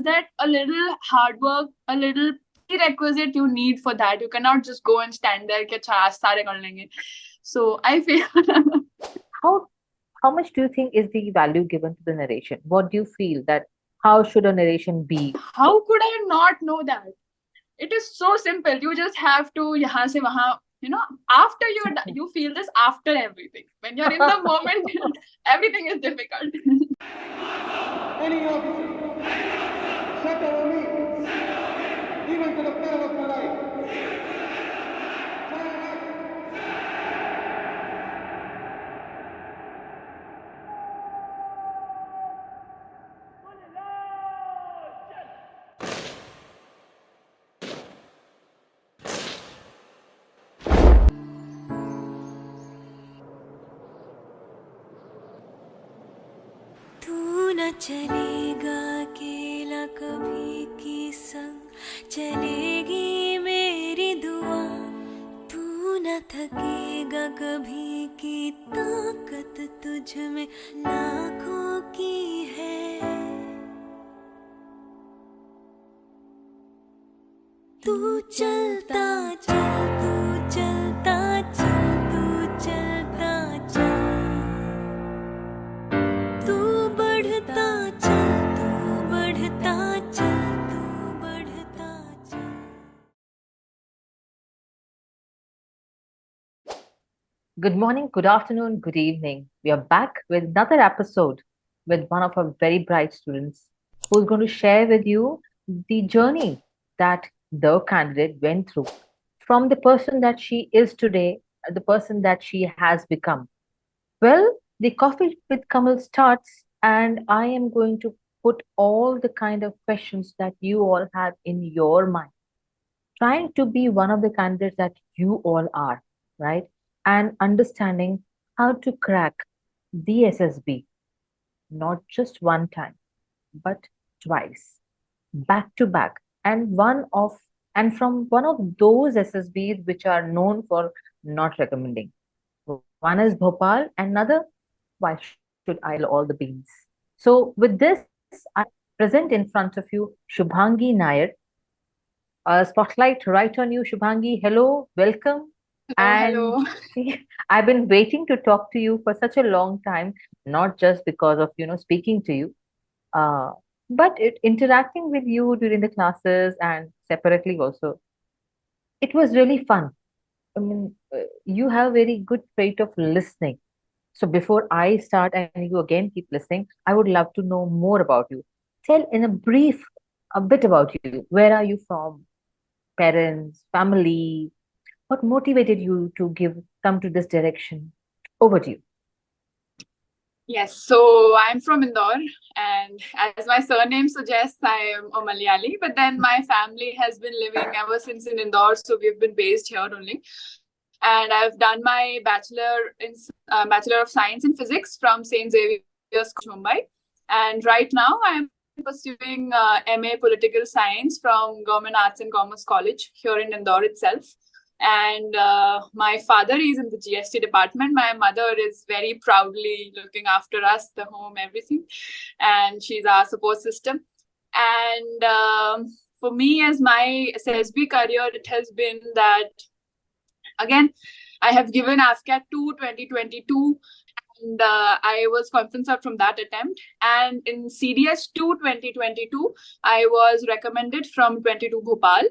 that a little hard work, a little prerequisite you need for that. You cannot just go and stand there कि अच्छा आज सारे कर लेंगे. So I feel How how much do you think is the value given to the narration? What do you feel that how should a narration be? how could I not know that? It is so simple. You just have to यहाँ से वहाँ, after you feel this after everything. When you're in the moment, everything is difficult. Any officer, set over me, even to the peril of my life. चलेगा अकेला कभी की संग चलेगी मेरी दुआ तू न थकेगा कभी की ताकत तुझ में लाखों की है तू चलता चल तू चलता चल तू चलता चल तू बढ़ता चल तू बढ़ता चल तू बढ़ता चल. Good morning, good afternoon, good evening. We are back with another episode with one of our very bright students who's going to share with you the journey that the candidate went through from the person that she is today, the person that she has become. Well, the Coffee with Kamal starts, and I am going to put all the kind of questions that you all have in your mind, trying to be one of the candidates that you all are, right? And understanding how to crack the SSB, not just one time, but twice, back to back, and from one of those SSBs which are known for not recommending. One is Bhopal, another, why should I all the beans? So with this, I present in front of you Shubhangi Nair. Spotlight right on you, Shubhangi. Hello, welcome. And Hello. I've been waiting to talk to you for such a long time, not just because of, speaking to you, uh, but interacting with you during the classes and separately also. It was really fun. I mean, you have very good trait of listening. So before I start and you again keep listening, I would love to know more about you. Tell in a brief a bit about you. Where are you from? Parents, family? What motivated you to come to this direction? Over to you. Yes, so I'm from Indore, and as my surname suggests, I am a Malayali. But then my family has been living ever since in Indore, so we've been based here only. And I've done my Bachelor of Science in Physics from St. Xavier's, Mumbai. And right now, I'm pursuing MA Political Science from Government Arts and Commerce College here in Indore itself. And my father is in the GST department. My mother is very proudly looking after us, the home, everything. And she's our support system. And for me, as my SSB career, it has been that, again, I have given AFCAT 2 2022, and I was conference out from that attempt. And in CDS 2 2022, I was recommended from 22 Bhopal.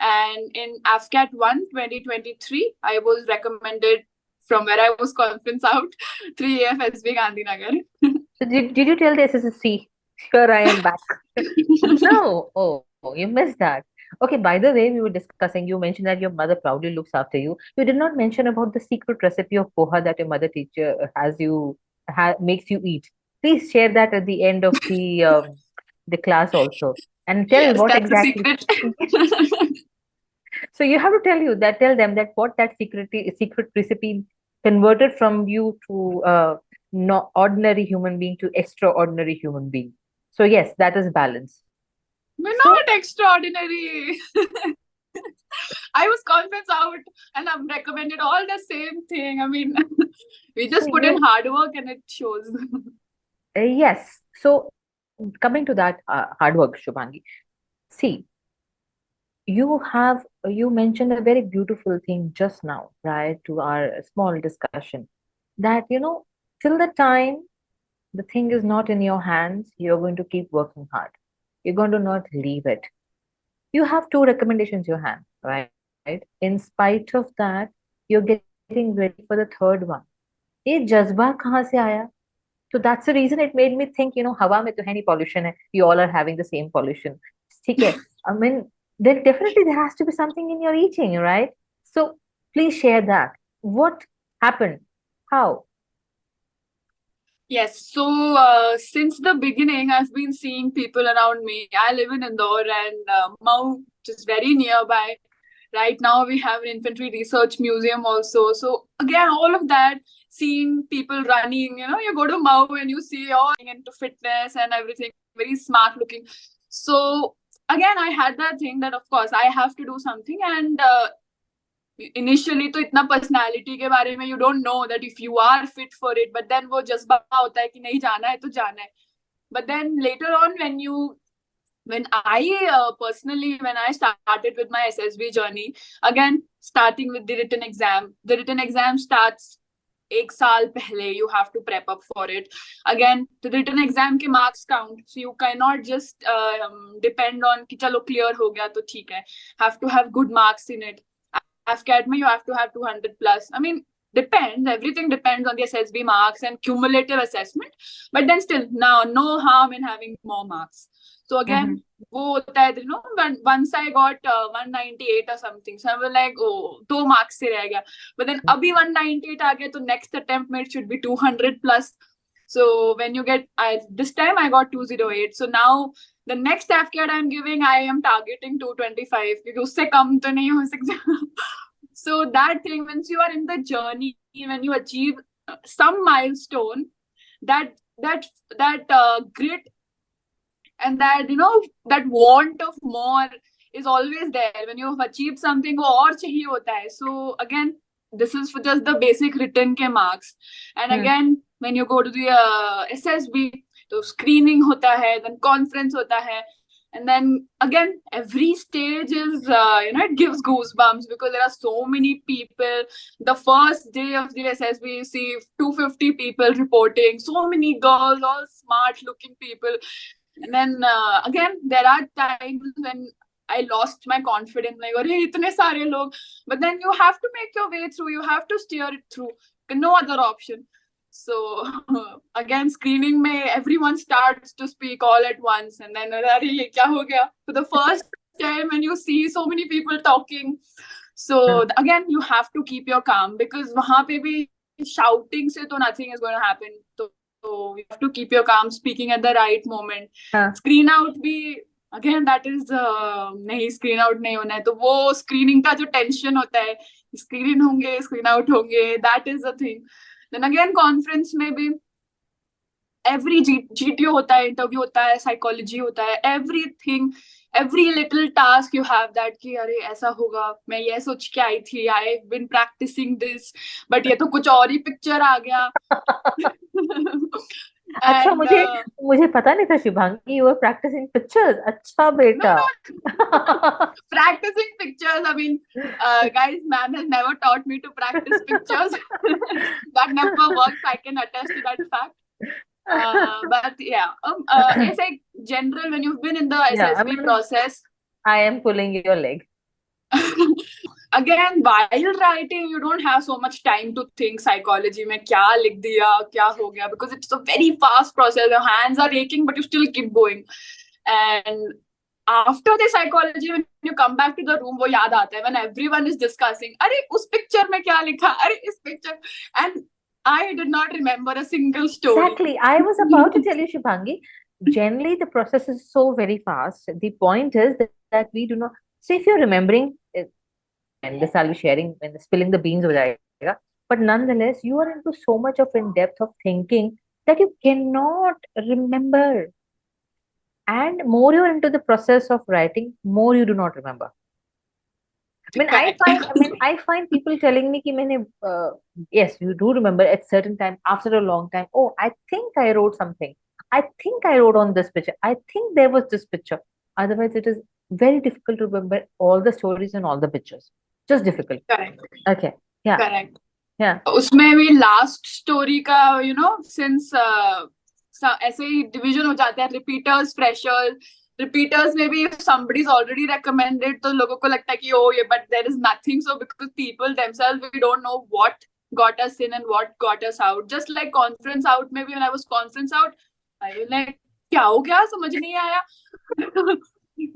And in AFCAT 1 2023, I was recommended from where I was conference out, 3 AFSB Gandhinagar. So did you tell the SSC? Here I am back. No. Oh, you missed that. Okay, by the way, we were discussing, you mentioned that your mother proudly looks after you. You did not mention about the secret recipe of poha that your mother teacher makes you eat. Please share that at the end of the class also. And tell Yes, what that's a exactly. secret. So you have to tell them that what that secret recipe converted from you to not ordinary human being to extraordinary human being. So yes, that is balance. We're So not extraordinary. I was conference out and I'm recommended all the same thing. I mean, we just so put in hard work and it shows. yes. So Coming to that hard work, Shubhangi. See, you mentioned a very beautiful thing just now, right, to our small discussion, that till the time the thing is not in your hands, you're going to keep working hard. You're going to not leave it. You have two recommendations in your hand, right? In spite of that, you're getting ready for the third one. ये जज्बा कहाँ से आया? So that's the reason it made me think, हवा में तो है नहीं pollution है. You all are having the same pollution. ठीक है. I mean, there has to be something in your eating, right? So please share that. What happened? How? Yes, so since the beginning, I've been seeing people around me. I live in Indore and Mau, just very nearby. Right now, we have an infantry research museum also. So again, all of that, seeing people running, you go to Mau and you see all into fitness and everything, very smart looking. So again, I had that thing that of course I have to do something, and initially तो इतना personality के बारे में you don't know that if you are fit for it, but then वो जज्बा होता है कि नहीं जाना है तो जाना है. But then later on when I personally, when I started with my SSB journey, again starting with the written exam starts एक साल पहले. You have to prep up for it. Again, the written exam के marks count, so you cannot just depend on कि चलो clear हो गया तो ठीक है. Have to have good marks in it. AFCAT you have to have 200 plus. I mean, depends. Everything depends on the SSB marks and cumulative assessment. But then still, now no harm in having more marks. So again, वो होता है, once I got 198 or something, so I was like, oh, 2 marks से रह गया. But then अभी 198 आ गया, तो next attempt में it should be 200 plus. So when you get, this time I got 208. So now the next AFCAT I'm giving, I am targeting 225 क्योंकि उससे कम तो नहीं हो सकता. So that thing, once you are in the journey, when you achieve some milestone, that grit and that that want of more is always there. When you have achieved something, वो और चाहिए होता है. So again, this is for just the basic written के marks. And again, when you go to the SSB, तो screening होता है, then conference होता है. And then again, every stage is, it gives goosebumps because there are so many people. The first day of the SSB, you see 250 people reporting, so many girls, all smart looking people. And then again, there are times when I lost my confidence, like, "Arey, itne sare log." But then you have to make your way through, you have to steer it through. No other option. So again, screening mein everyone starts to speak all at once, and then अरे ये क्या हो गया? For the first time, when you see so many people talking, so again you have to keep your calm because वहाँ पे भी shouting से तो nothing is going to happen. So you have to keep your calm, speaking at the right moment. Screen out भी again, that is नहीं, screen out नहीं होना है, तो वो screening का जो tension होता है, screen होंगे, screen out होंगे, that is the thing. Then again, conference में भी every GTO होता है, interview होता है, psychology होता है, everything, every little task you have that कि अरे ऐसा होगा, मैं ये सोच के आई थी, I've been practicing this, but ये तो कुछ और ही picture आ गया. अच्छा, मुझे पता नहीं था Shubhangi, you were practicing pictures. अच्छा बेटा. No. Practicing pictures, I mean, guys, ma'am has never taught me to practice pictures. That never works. I can attest to that fact. But yeah, it's like general, when you've been in the SSB process. I am pulling your leg. Again, while writing, you don't have so much time to think psychology में क्या लिख दिया, क्या हो गया, because it's a very fast process. Your hands are aching, but you still keep going. And after the psychology, when you come back to the room, वो याद आता है when everyone is discussing, अरे उस picture में क्या लिखा, अरे इस picture, and I did not remember a single story. Exactly. I was about to tell you, Shubhangi, generally the process is so very fast. The point is that we do not. So if you're remembering, and this I'll be sharing when spilling the beans हो जाएगा. But nonetheless, you are into so much of in-depth of thinking that you cannot remember. And more you're into the process of writing, more you do not remember. I find people telling me कि yes, you do remember at certain time after a long time. Oh, I think I wrote something. I think I wrote on this picture. I think there was this picture. Otherwise, it is very difficult to remember all the stories and all the pictures. Just difficult. Correct. Okay. Yeah. Correct. Yeah. उसमें भी last story का since ऐसे ही division हो जाता है, repeaters, freshers. Repeaters में भी somebody is already recommended, तो लोगों को लगता है कि oh yeah, but there is nothing. So because people themselves, we don't know what got us in and what got us out. Just like conference out, maybe when I was conference out, I was like क्या हो गया, समझ नहीं आया.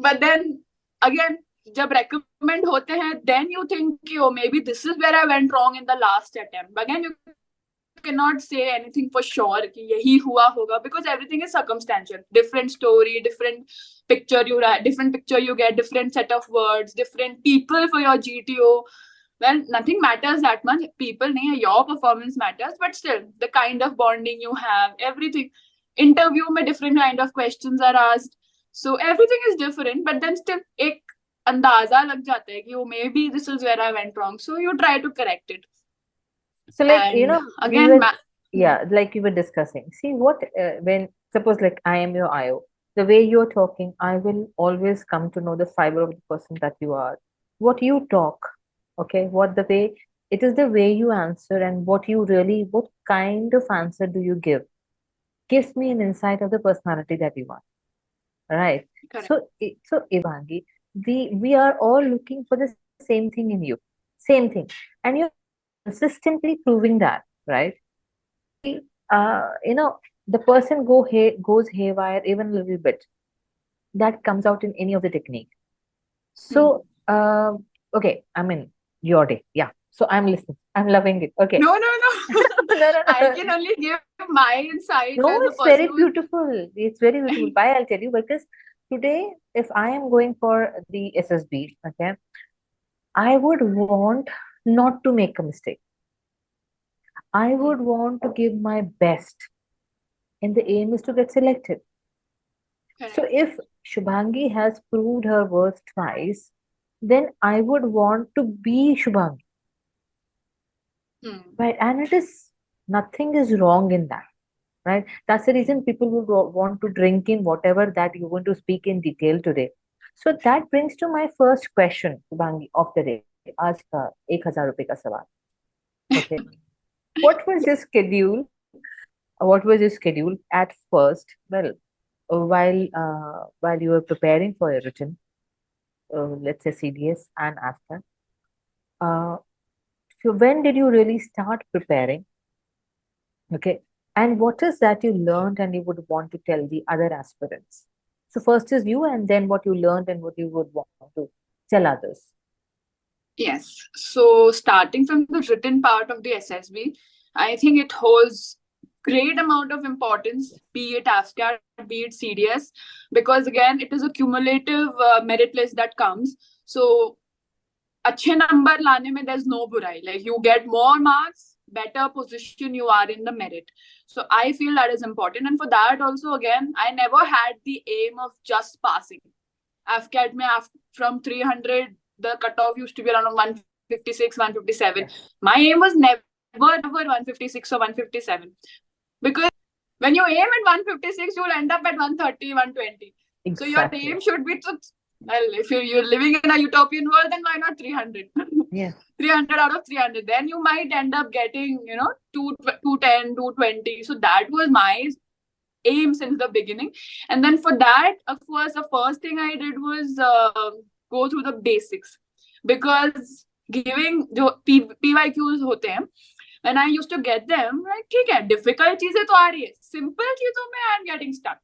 But then again, जब recommend होते हैं, then you think कि oh maybe this is where I went wrong in the last attempt. But again, you cannot say anything for sure कि यही हुआ होगा, because everything is circumstantial. Different story, different picture you write, different picture you get, different set of words, different people for your GTO. Well, nothing matters that much. People nahi hai, your performance matters, but still the kind of bonding you have, everything. Interview mein different kind of questions are asked, so everything is different. But then still एक अंदाजा लग जाता है कि oh maybe this is where I went wrong, so you try to correct it. So like And again, again, yeah, like you were discussing. See what when suppose like I am your IO, the way you're talking, I will always come to know the fiber of the person that you are. What you talk, okay, what the way it is, the way you answer, and what kind of answer do you give, gives me an insight of the personality that you are. Right. correct. So Ivangi, we are all looking for the same thing in you, same thing, and you're consistently proving that, right? The person goes haywire even a little bit. That comes out in any of the technique. So, okay, I mean, your day. Yeah. So I'm listening. I'm loving it. Okay. No. No. I can only give my insights No, as a it's person very who's beautiful. It's very beautiful. Why I'll tell you, because today, if I am going for the SSB, okay, I would want not to make a mistake. I would want to give my best, and the aim is to get selected. So correct. if Shubhangi has proved her worth twice, then I would want to be Shubhangi, right? And nothing is wrong in that, right? That's the reason people would want to drink in whatever that you're going to speak in detail today. So that brings to my first question, Shubhangi, of the day. आज का 1000 रुपए का सवाल. Okay. What was your schedule? What was your schedule at first? Well, while you were preparing for your written, let's say CDS and AFCAT. So when did you really start preparing? Okay. And what is that you learned and you would want to tell the other aspirants? So first is you, and then what you learned and what you would want to tell others. Yes. So starting from the written part of the SSB, I think it holds great amount of importance, be it AFCAT, be it CDS, because again, it is a cumulative merit list that comes. So अच्छे number लाने में there's no बुराई. Like you get more marks, better position you are in the merit. So I feel that is important. And for that also, again, I never had the aim of just passing. AFCAT में from 300, the cutoff used to be around 156, 157. My aim was never 156 or 157. Because when you aim at 156, you will end up at 130, 120. Exactly. So your aim should be to, well, if you're living in a utopian world, then why not 300? Yeah. 300 out of 300. Then you might end up getting, 210, 220. So that was my aim since the beginning. And then for that, of course, the first thing I did was go through the basics, because giving जो PYQs होते हैं, when I used to get them, like ठीक है, difficult चीजें तो आ रही है, simple चीजों में I'm getting stuck.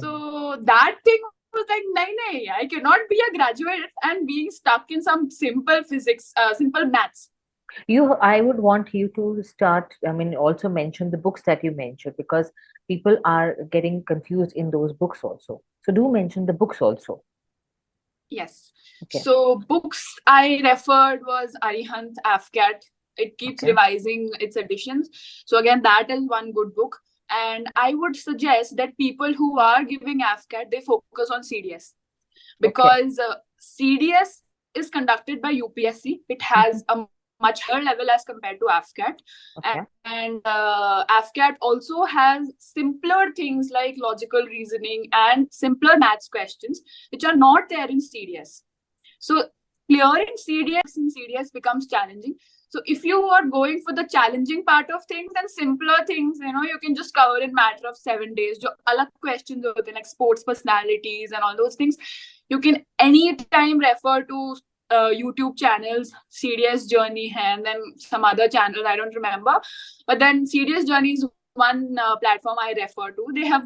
So that thing was like, nahi, I cannot be a graduate and being stuck in some simple physics, simple maths. I would want you to start, also mention the books that you mentioned, because people are getting confused in those books also. So do mention the books also. Yes. Okay. So books I referred was Arihant, AFCAT. It keeps revising its editions. So again, that is one good book. And I would suggest that people who are giving AFCAT, they focus on CDS. Because CDS is conducted by UPSC. It has a much higher level as compared to AFCAT. Okay. And AFCAT also has simpler things like logical reasoning and simpler maths questions, which are not there in CDS. So clearing CDS becomes challenging. So if you are going for the challenging part of things, then simpler things, you can just cover in matter of 7 days. Jo alag questions hote, like sports personalities and all those things, you can anytime refer to YouTube channels. CDS Journey hai, and then some other channels, I don't remember. But then CDS Journey is one platform I refer to. They have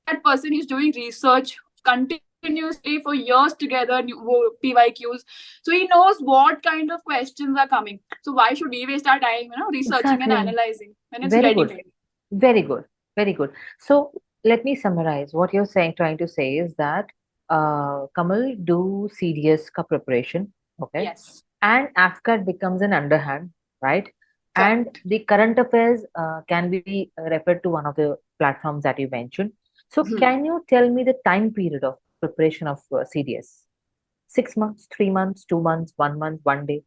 that person is doing research continuously for years together, PYQs. So he knows what kind of questions are coming. So why should we waste our time, researching and Exactly. analyzing when it's Very ready good. made? Very good. Very good. So let me summarize. What you're trying to say is that Kamal do CDS ka preparation, okay? Yes. And AFCAT becomes an underhand, right? And Correct. the current affairs can be referred to one of the platforms that you mentioned. So can you tell me the time period of preparation of CDS? 6 months, 3 months, 2 months, 1 month, 1 day?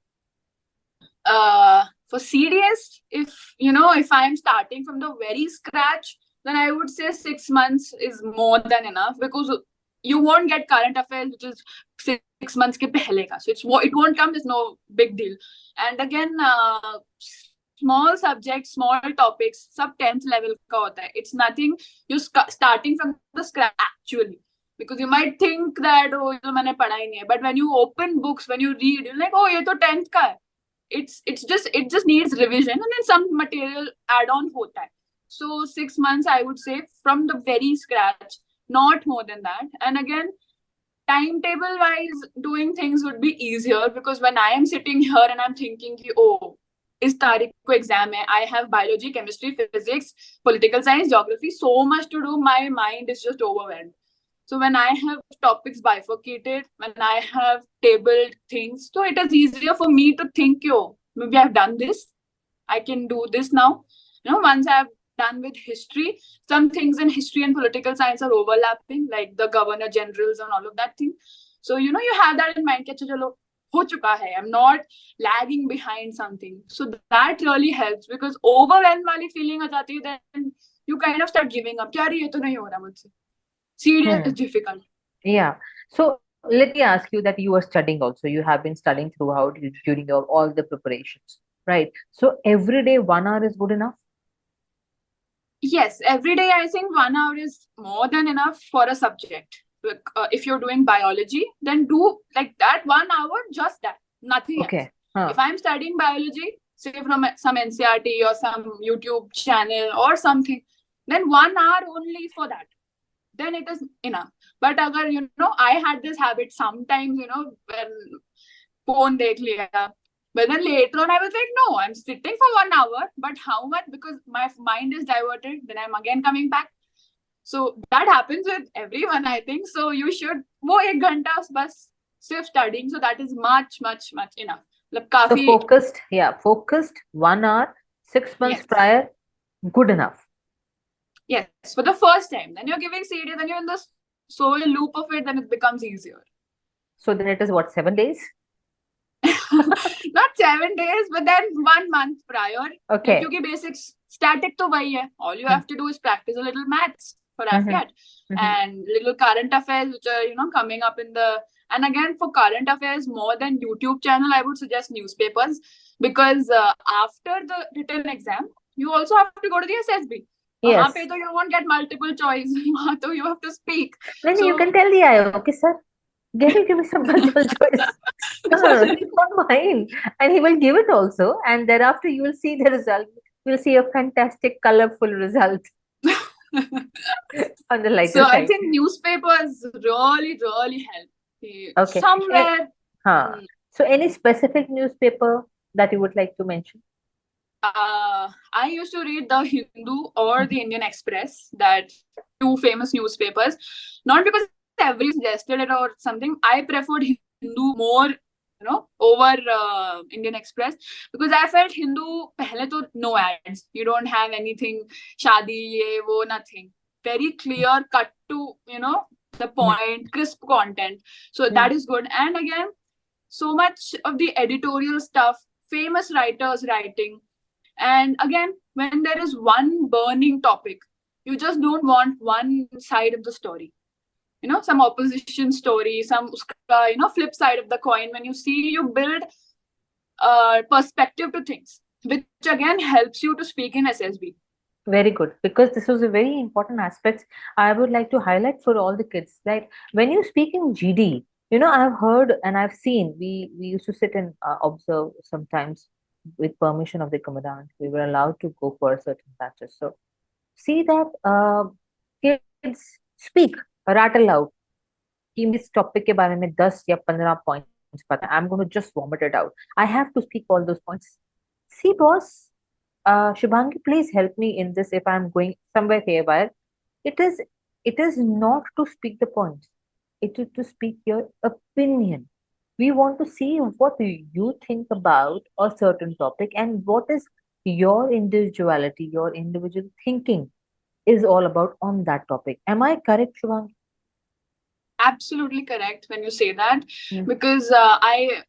For CDS, if I'm starting from the very scratch, then I would say 6 months is more than enough, because you won't get current affairs which is 6 months ke pehle ka. So it won't come, there's no big deal. And again, small subjects, small topics, sub 10th level ka hota hai. It's nothing you starting from the scratch actually. Because you might think that, oh, ye to maine padha hi nahi hai. But when you open books, when you read, you're like, oh, ye to 10th ka hai. It just needs revision, and then some material add on hota hai. So 6 months, I would say, from the very scratch, not more than that. And again, timetable wise, doing things would be easier, because when I am sitting here and I'm thinking, oh, is तारीख को exam hai, I have biology, chemistry, physics, political science, geography, so much to do, my mind is just overwhelmed. So when I have topics bifurcated, when I have tabled things, so it is easier for me to think, maybe I've done this, I can do this now. Once I've done with history, some things in history and political science are overlapping, like the governor generals and all of that thing. So, you have that in mind, chalo, ho chuka hai, I'm not lagging behind something. So that really helps, because overwhelmed wali feeling aa jati hai, then you kind of start giving up. Kya ye to nahi ho raha mujhse. CDS is difficult. Yeah. So let me ask you that you are studying also. You have been studying throughout during all the preparations, right? So every day 1 hour is good enough? Yes, every day I think 1 hour is more than enough for a subject. If you're doing biology, then do like that 1 hour, just that, nothing else. If I'm studying biology, say from some NCRT or some YouTube channel or something, then 1 hour only for that, then it is enough. But agar, I had this habit sometimes, when phone dekh liya, but then later on I was like, no, I'm sitting for 1 hour, but how much? Because my mind is diverted, then I'm again coming back. So that happens with everyone, I think. So you should, wo 1 ghanta bas sirf studying, so that is much, much, much enough. Like, so focused 1 hour, 6 months prior, good enough. Yes, for the first time. Then you're giving CD, then you're in the sole loop of it, then it becomes easier. So then it is what, 7 days? Not 7 days, but then 1 month prior. Okay. Because basics, static to wahi hai. All you have to do is practice a little maths for AFCAT. And little current affairs, which are, coming up in the... And again, for current affairs, more than YouTube channel, I would suggest newspapers. Because after the written exam, you also have to go to the SSB. Yes. You won't get multiple choice. You have to speak. Then you can tell the IO, okay, sir, give me some multiple choice. No, he won't mind. And he will give it also. And thereafter, you will see the result. You will see a fantastic, colorful result. On the lighter side. I think newspapers really, really help. Okay. Somewhere. So any specific newspaper that you would like to mention? I used to read the Hindu or the Indian Express, that 2 famous newspapers. Not because everybody suggested it or something. I preferred Hindu more, over Indian Express, because I felt Hindu, pehle to no ads. You don't have anything, shadi, ye, wo, nothing. Very clear, cut to, the point, crisp content. So that is good. And again, so much of the editorial stuff famous writers writing. And again, when there is one burning topic, you just don't want one side of the story. Some opposition story, some flip side of the coin. When you see, you build perspective to things, which again helps you to speak in SSB. Very good, because this was a very important aspect I would like to highlight for all the kids. Like when you speak in GD, I've heard and I've seen, we used to sit and observe sometimes with permission of the commandant. We were allowed to go for certain batches. So see that kids speak, rattle out. कि मुझे इस topic के बारे में 10 या 15 points पता है. I'm going to just vomit it out. I have to speak all those points. See, boss, Shubhangi, please help me in this if I'm going somewhere haywire. It is not to speak the points. It is to speak your opinion. We want to see what you think about a certain topic and what is your individuality, your individual thinking is all about on that topic. Am I correct, Shubhangi? Absolutely correct when you say that, because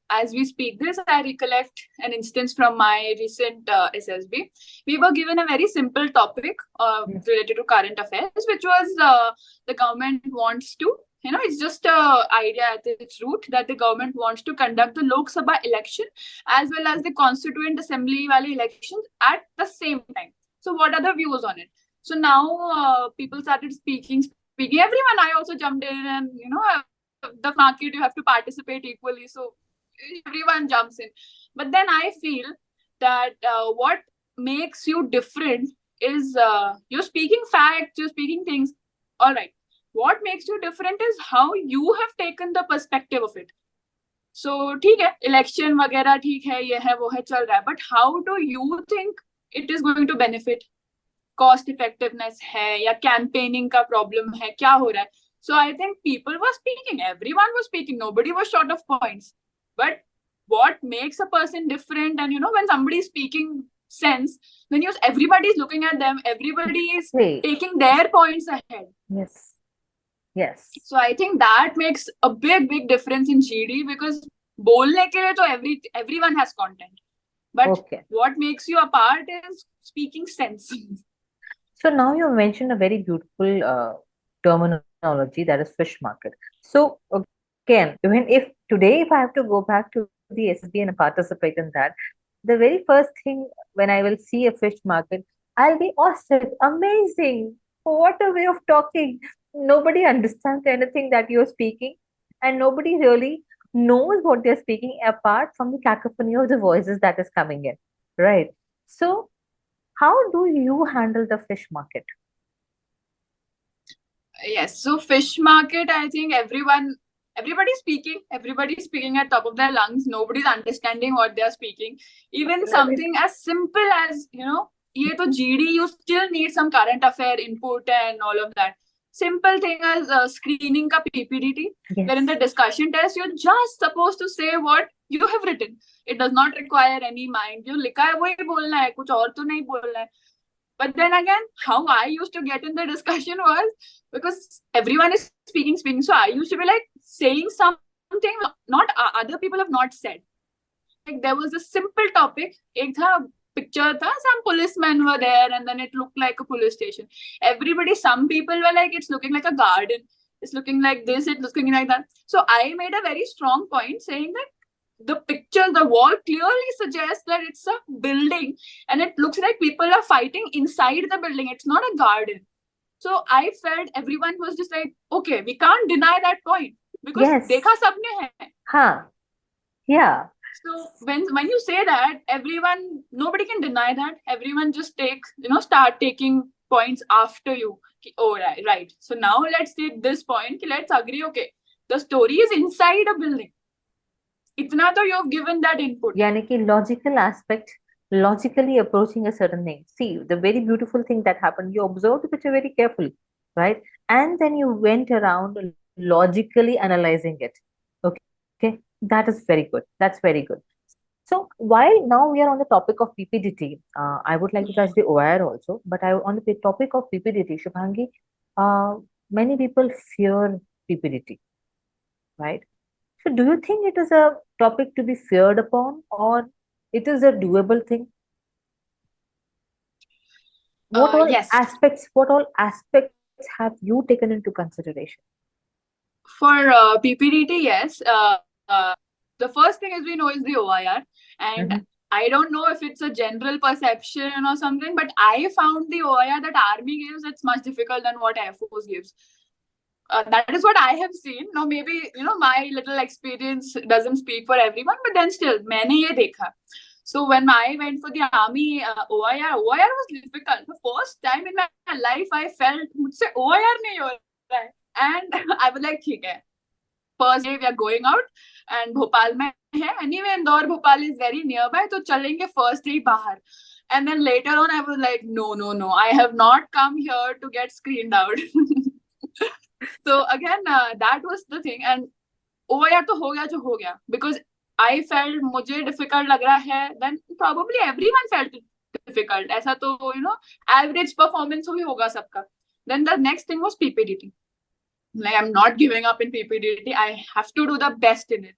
as we speak this, I recollect an instance from my recent SSB. We were given a very simple topic related to current affairs, which was the government wants to, it's just a idea at its root that the government wants to conduct the Lok Sabha election as well as the Constituent Assembly Valley elections at the same time. So what are the views on it? So now people started speaking. Everyone, I also jumped in, and the market, you have to participate equally, so everyone jumps in. But then I feel that what makes you different is you're speaking facts, you're speaking things. All right, what makes you different is how you have taken the perspective of it. So ठीक है, election वगैरह ठीक है, ये है वो है चल रहा है, but how do you think it is going to benefit? Cost effectiveness है या कैंपेनिंग का प्रॉब्लम है, क्या हो रहा है? So I think people were speaking, everyone was speaking, nobody was short of points, but what makes a person different, and when somebody is speaking sense, then everybody is looking at them, everybody is taking their points ahead. Yes. So I think that makes a big difference in GD, because बोलने के लिए तो everyone has content, but what makes you apart is speaking sense. So now you mentioned a very beautiful terminology, that is fish market. So again, if I have to go back to the SSB and participate in that, the very first thing when I will see a fish market, I'll be awestruck. Amazing! What a way of talking. Nobody understands anything that you're speaking, and nobody really knows what they're speaking apart from the cacophony of the voices that is coming in, right? So how do you handle the fish market? Yes, so fish market, I think everybody's speaking at top of their lungs. Nobody's understanding what they're speaking. Even something as simple as, ye to GD, you still need some current affair input and all of that. Simple thing as screening ka PPDT, where in the discussion test, you're just supposed to say what you have written. It does not require any mind. जो लिखा है वही बोलना है, कुछ और तो नहीं बोलना है. But then again, how I used to get in the discussion was because everyone is speaking. So I used to be like saying something not other people have not said. Like there was a simple topic. एक था picture tha, some policemen were there, and then it looked like a police station. Some people were like, it's looking like a garden. It's looking like this, it's looking like that. So I made a very strong point saying that the picture, the wall clearly suggests that it's a building, and it looks like people are fighting inside the building. It's not a garden. So I felt everyone was just like, okay, we can't deny that point because dekha sabne hai. Yeah. So when you say that, nobody can deny that. Everyone just start taking points after you. Oh, right. So now let's take this point. Let's agree. Okay, the story is inside a building. Itna to you've given that input. Yani ki logical aspect, logically approaching a certain thing. See, the very beautiful thing that happened, you observed the picture very carefully, right? And then you went around logically analyzing it. Okay, that is very good. That's very good. So while now we are on the topic of PPDT, I would like to touch the OIR also, but on the topic of PPDT, Shubhangi, many people fear PPDT, right? So do you think it is a topic to be feared upon, or it is a doable thing? Yes. What all aspects have you taken into consideration? For PPDT, yes. The first thing, as we know, is the OIR. And Mhm. I don't know if it's a general perception or something, but I found the OIR that Army gives, it's much difficult than what Air Force gives. That is what I have seen. Now, maybe, my little experience doesn't speak for everyone, but then still, मैंने ये देखा. So when I went for the Army OIR was difficult. The first time in my life, I felt मुझसे OIR नहीं हो रहा है. And I was like, ठीक है. First day we are going out and Bhopal में है. Anyway, Indore Bhopal is very nearby, तो चलेंगे first day बाहर. And then later on, I was like, no, I have not come here to get screened out. So again, that was the thing. And OIR तो हो गया जो हो गया, because I felt मुझे difficult लग रहा है, then probably everyone felt it difficult. ऐसा तो average performance ही होगा सबका. Then the next thing was PPDT. Like, I'm not giving up in PPDT. I have to do the best in it.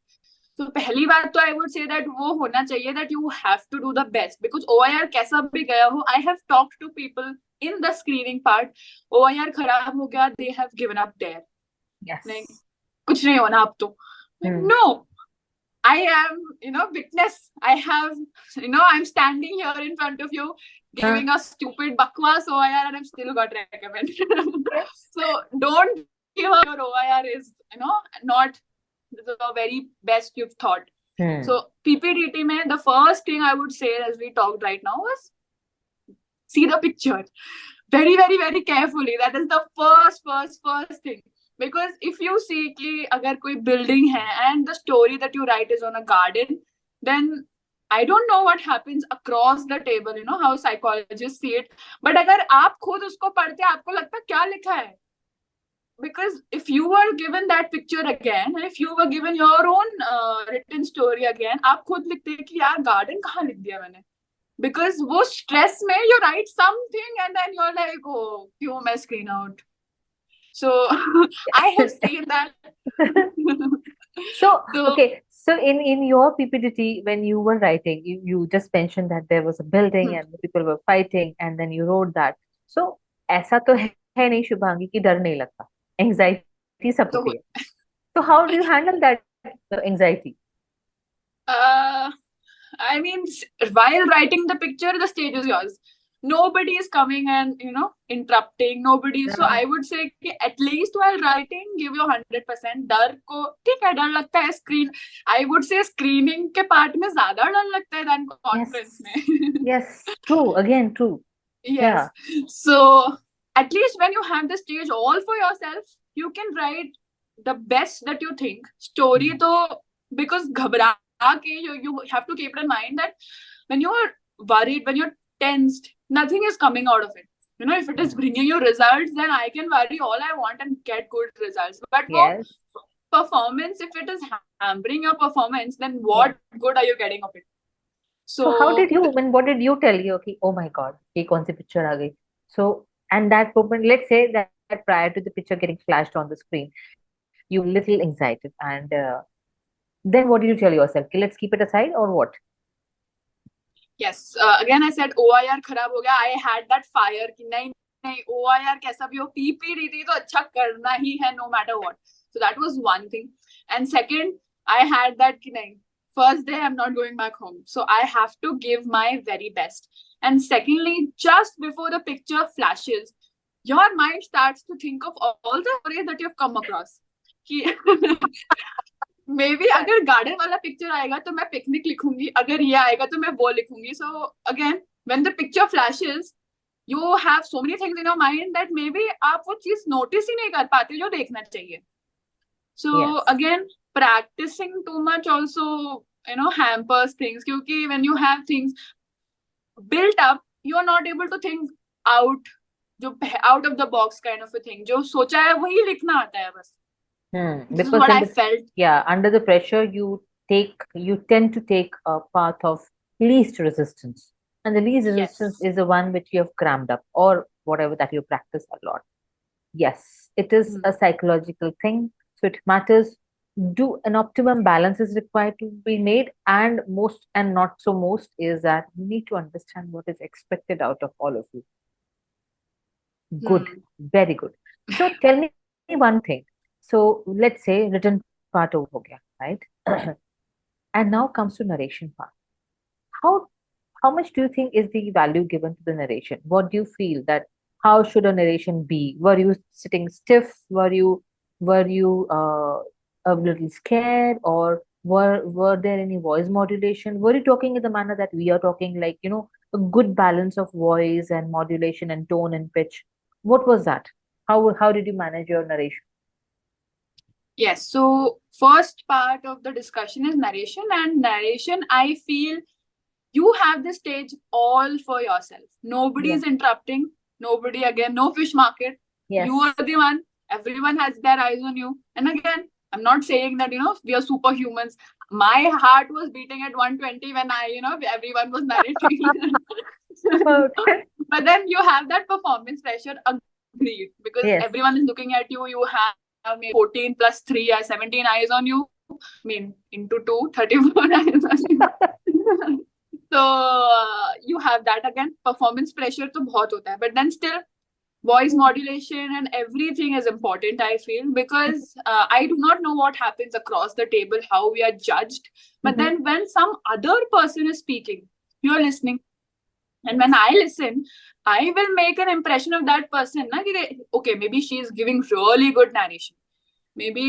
So पहली बात तो I would say that वो होना चाहिए that you have to do the best, because OIR कैसा भी गया हो, I have talked to people in the screening part. OIR खराब हो गया, they have given up there. Yes. Like, कुछ नहीं होना अब तो. Like, no. I am, witness. I have, I'm standing here in front of you giving a stupid bakwas OIR and I'm still got recommended. So don't give up your OIR is, not the very best you've thought. So PPDT mein, the first thing I would say, as we talked right now, was see the picture very, very, very carefully. That is the first thing. Because if you see कि अगर कोई building है and the story that you write is on a garden, then I don't know what happens across the table, how psychologists see it. But अगर आप खुद उसको पढ़ते आपको लगता है क्या लिखा है? Because if you were given that picture again, and if you were given your own written story again, आप खुद लिखते हैं कि यार garden कहाँ लिख दिया मैंने? Because वो stress में you write something and then you're like, oh, क्यों मैं screen out? So I have seen that. So okay. So in your PPDT, when you were writing, you just mentioned that there was a building and the people were fighting, and then you wrote that. So ऐसा तो है नहीं शुभांगी कि डर नहीं लगता, anxiety सब होती है. So how do you handle that anxiety? I mean, while writing the picture, the stage is yours. Nobody is coming and interrupting. Nobody. So I would say कि at least while writing, give your 100%. डर को ठीक है, डर लगता है screen. I would say screening के part में ज़्यादा डर लगता है than conference में. Yes, true. Again, true. Yes. Yeah. So at least when you have the stage all for yourself, you can write the best that you think. Story तो because घबरा के you have to keep in mind that when you're worried, when you're tensed, nothing is coming out of it. If it is bringing you results, then I can worry all I want and get good results. But performance, if it is hampering your performance, then what good are you getting of it? So how did you, what did you tell you? Okay, oh my God, ये कौन सी picture आ गई? So, and that moment, let's say that prior to the picture getting flashed on the screen, you little anxiety, and then what did you tell yourself? Okay, let's keep it aside or what? Yes. Again, I said OIR खराब हो गया. I had that fire कि नहीं OIR कैसा भी हो, PPDT तो अच्छा करना ही है no matter what. So that was one thing. And second, I had that कि नहीं, first day I'm not going back home. So I have to give my very best. And secondly, just before the picture flashes, your mind starts to think of all the stories that you've come across. Maybe अगर garden वाला picture आएगा तो मैं picnic लिखूंगी, अगर ये आएगा तो मैं वो लिखूंगी. So again, when the picture flashes, you have so many things in your mind that maybe आप वो चीज notice ही नहीं कर पाते जो देखना चाहिए. So again, practicing too much also hampers things, क्योंकि when you have things built up, you are not able to think out of the box kind of a thing. जो सोचा है वही लिखना आता है बस. This is what I felt. Yeah, under the pressure, you tend to take a path of least resistance, and the least resistance is the one which you have crammed up, or whatever that you practice a lot. Yes, it is a psychological thing, so it matters do an optimum balance is required to be made, and most and not so most is that you need to understand what is expected out of all of you. Good, Hmm. very good. So tell me one thing. So let's say written part over ho gaya, right? And now comes to narration part. How how much do you think is the value given to the narration? What do you feel that how should a narration be? Were you sitting stiff? Were you a little scared, or were there any voice modulation? Were you talking in the manner that we are talking, like a good balance of voice and modulation and tone and pitch? What was that? How did you manage your narration? Yes. So first part of the discussion is narration, and narration, I feel you have the stage all for yourself. Nobody Yeah. is interrupting. Nobody, again, no fish market. You Yes. are the one. Everyone has their eyes on you. And again, I'm not saying that, we are superhumans. My heart was beating at 120 when everyone was narrating. Okay. But then you have that performance pressure, agreed, because Yes. everyone is looking at you. You have maybe 14 plus 3 or 17 eyes on you. I mean, into 2, 34 eyes on you. So you have that again. Performance pressure to bahut hota hai. But then still, voice modulation and everything is important, I feel, because I do not know what happens across the table, how we are judged. But Mhm. then when some other person is speaking, you're listening. And when I listen, I will make an impression of that person. Na, okay, maybe she is giving really good narration. Maybe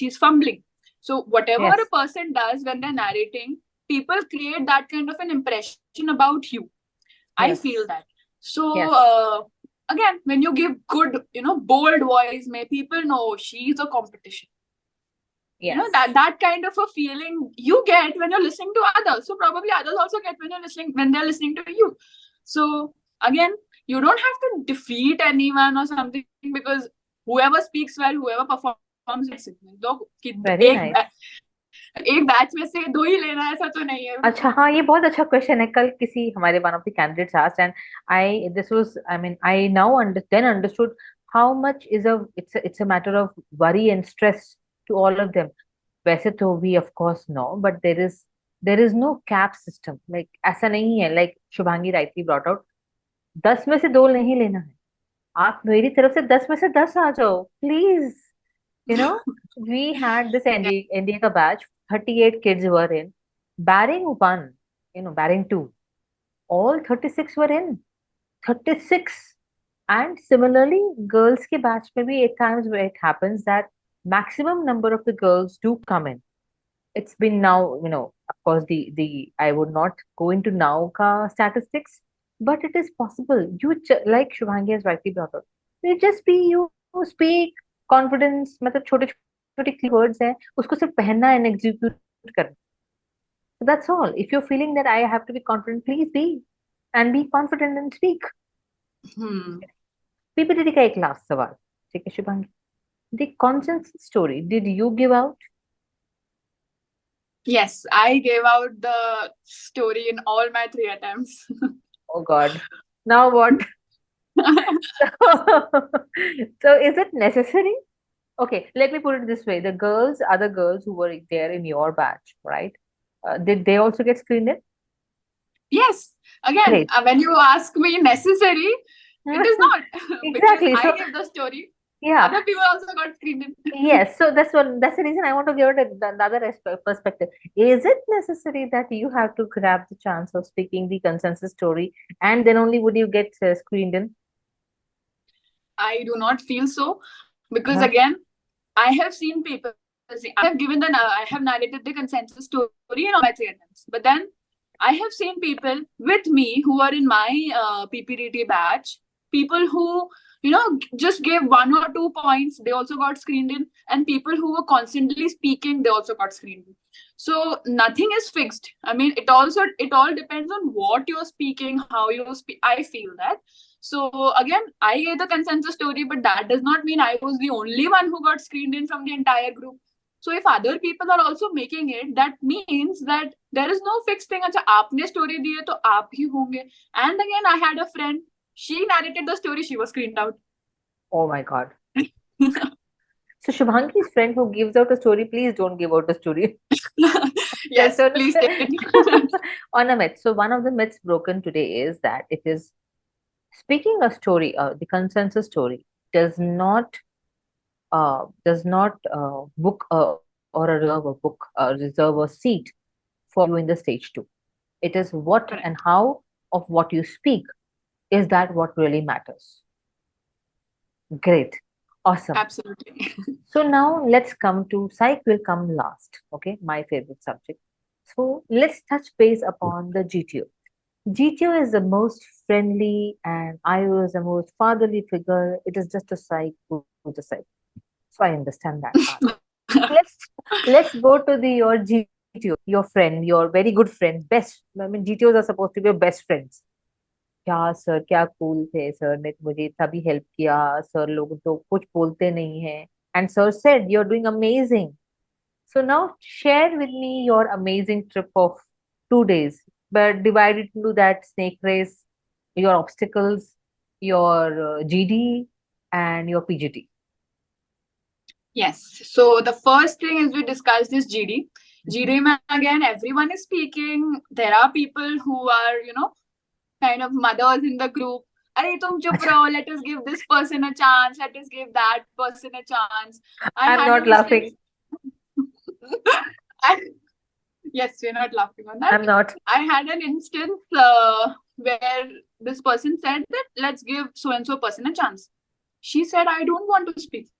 she's fumbling. So whatever a Yes. person does when they're narrating, people create that kind of an impression about you. I feel Yes. that. So Yes. again, when you give good, bold voice, may people know she's a competition. Yes. That kind of a feeling you get when you're listening to others. So probably others also get when they're listening to you. So again, you don't have to defeat anyone or something, because whoever speaks well, whoever performs well, Very nice. एक batch में से 2 ही लेना है, ऐसा तो नहीं है. अच्छा, हाँ, ये बहुत अच्छा क्वेश्चन है. कल किसी हमारे one of the candidates asked, and I now understood how much is a it's a matter of worry and stress to all of them. वैसे तो we of course know, but there is no cap system. Like ऐसा नहीं है, like Shubhangi rightly brought out, 10 में से 2 नहीं लेना है. आप मेरी तरफ से 10 में से 10 आ जाओ please. You know, we had this NDA ka batch, 38 kids were in. Barring one, barring two, all 36 were in. 36. And similarly, girls ke batch mein bhi at times where it happens that maximum number of the girls do come in. It's been now, of course, the I would not go into now ka statistics, but it is possible. Like Shubhangi has rightly brought up, it just be you speak confidence. मतलब छोटे छोटे keywords हैं, उसको सिर्फ पहनना and execute करना. So that's all. If you're feeling that I have to be confident, please be, and be confident and speak. PPDT का एक last सवाल, ठीक है Shubhangi? The consensus story, did you give out? Yes, I gave out the story in all my 3 attempts. Oh God. Now what? So is it necessary? Okay, let me put it this way. The other girls who were there in your batch, right? Did they also get screened in? Yes. Again, Great. when you ask me necessary, it is not. Exactly. Because So I gave the story. yeah, Other people also got screened in. yes. So that's the reason I want to give it another perspective. Is it necessary that you have to grab the chance of speaking the consensus story, and then only would you get screened in? I do not feel so, because Uh-huh. again, I have seen people. I have narrated the consensus story in all my 3 attempts. But then I have seen people with me who are in my PPDT batch, people who, just gave 1 or 2 points, they also got screened in, and people who were constantly speaking, they also got screened in. So nothing is fixed. I mean, it all depends on what you're speaking, how you speak. I feel that. So again, I gave the consensus story, but that does not mean I was the only one who got screened in from the entire group. So if other people are also making it, that means that there is no fixed thing. अच्छा आपने story दी है तो आप ही होंगे. And again, I had a friend. She narrated the story. She was screened out. Oh my God. So Shubhangi's friend who gives out a story, please don't give out a story. Yes, So please take. on a myth. So one of the myths broken today is that it is speaking a story, the consensus story does not book or reserve a seat for you in the stage two. It is what and Correct. how of what you speak is that what really matters. Great, awesome. Absolutely. So now let's come to psych will come last. Okay, my favorite subject. So let's touch base upon the GTO. GTO is the most friendly and IO is the most fatherly figure. It is just a psych who's a psych. So I understand that part. Let's let's go to the your GTO, your friend, your very good friend, best. I mean, GTOs are supposed to be your best friends. क्या sir क्या cool थे sir ने मुझे इतना भी help किया sir लोग तो कुछ बोलते नहीं है and sir said you are doing amazing so now share with me your amazing trip of 2 days but divide it into that snake race your obstacles your GD and your PGT. Yes. So the first thing is we discussed is GD. GD mein again, everyone is speaking. There are people who are, kind of mothers in the group. Arey tum chup Acha, raho, let us give this person a chance, let us give that person a chance. I I'm had not an instance. laughing. I, yes, we're not laughing on that. I'm not. I had an instance where this person said that let's give so and so person a chance. She said, I don't want to speak.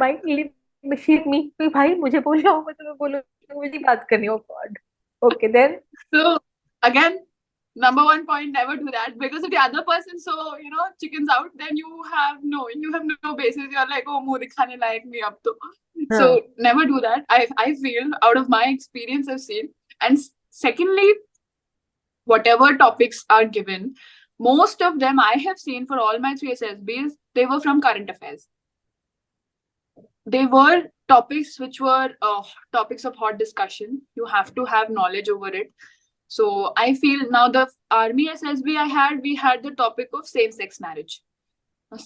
भाई leave me भाई मुझे बोलो मैं तुम्हें बोलूंगी मुझे बात करनी हो god okay then So again, number one point, never do that, because if the other person chickens out, then you have no basis. You're like, oh, muh dikhane like me ab to. So हाँ never do that. I feel out of my experience I've seen. And secondly, whatever topics are given, most of them I have seen for all my 3 SSBs, they were from current affairs. They were topics which were topics of hot discussion. You have to have knowledge over it. So I feel now the army SSB we had the topic of same-sex marriage.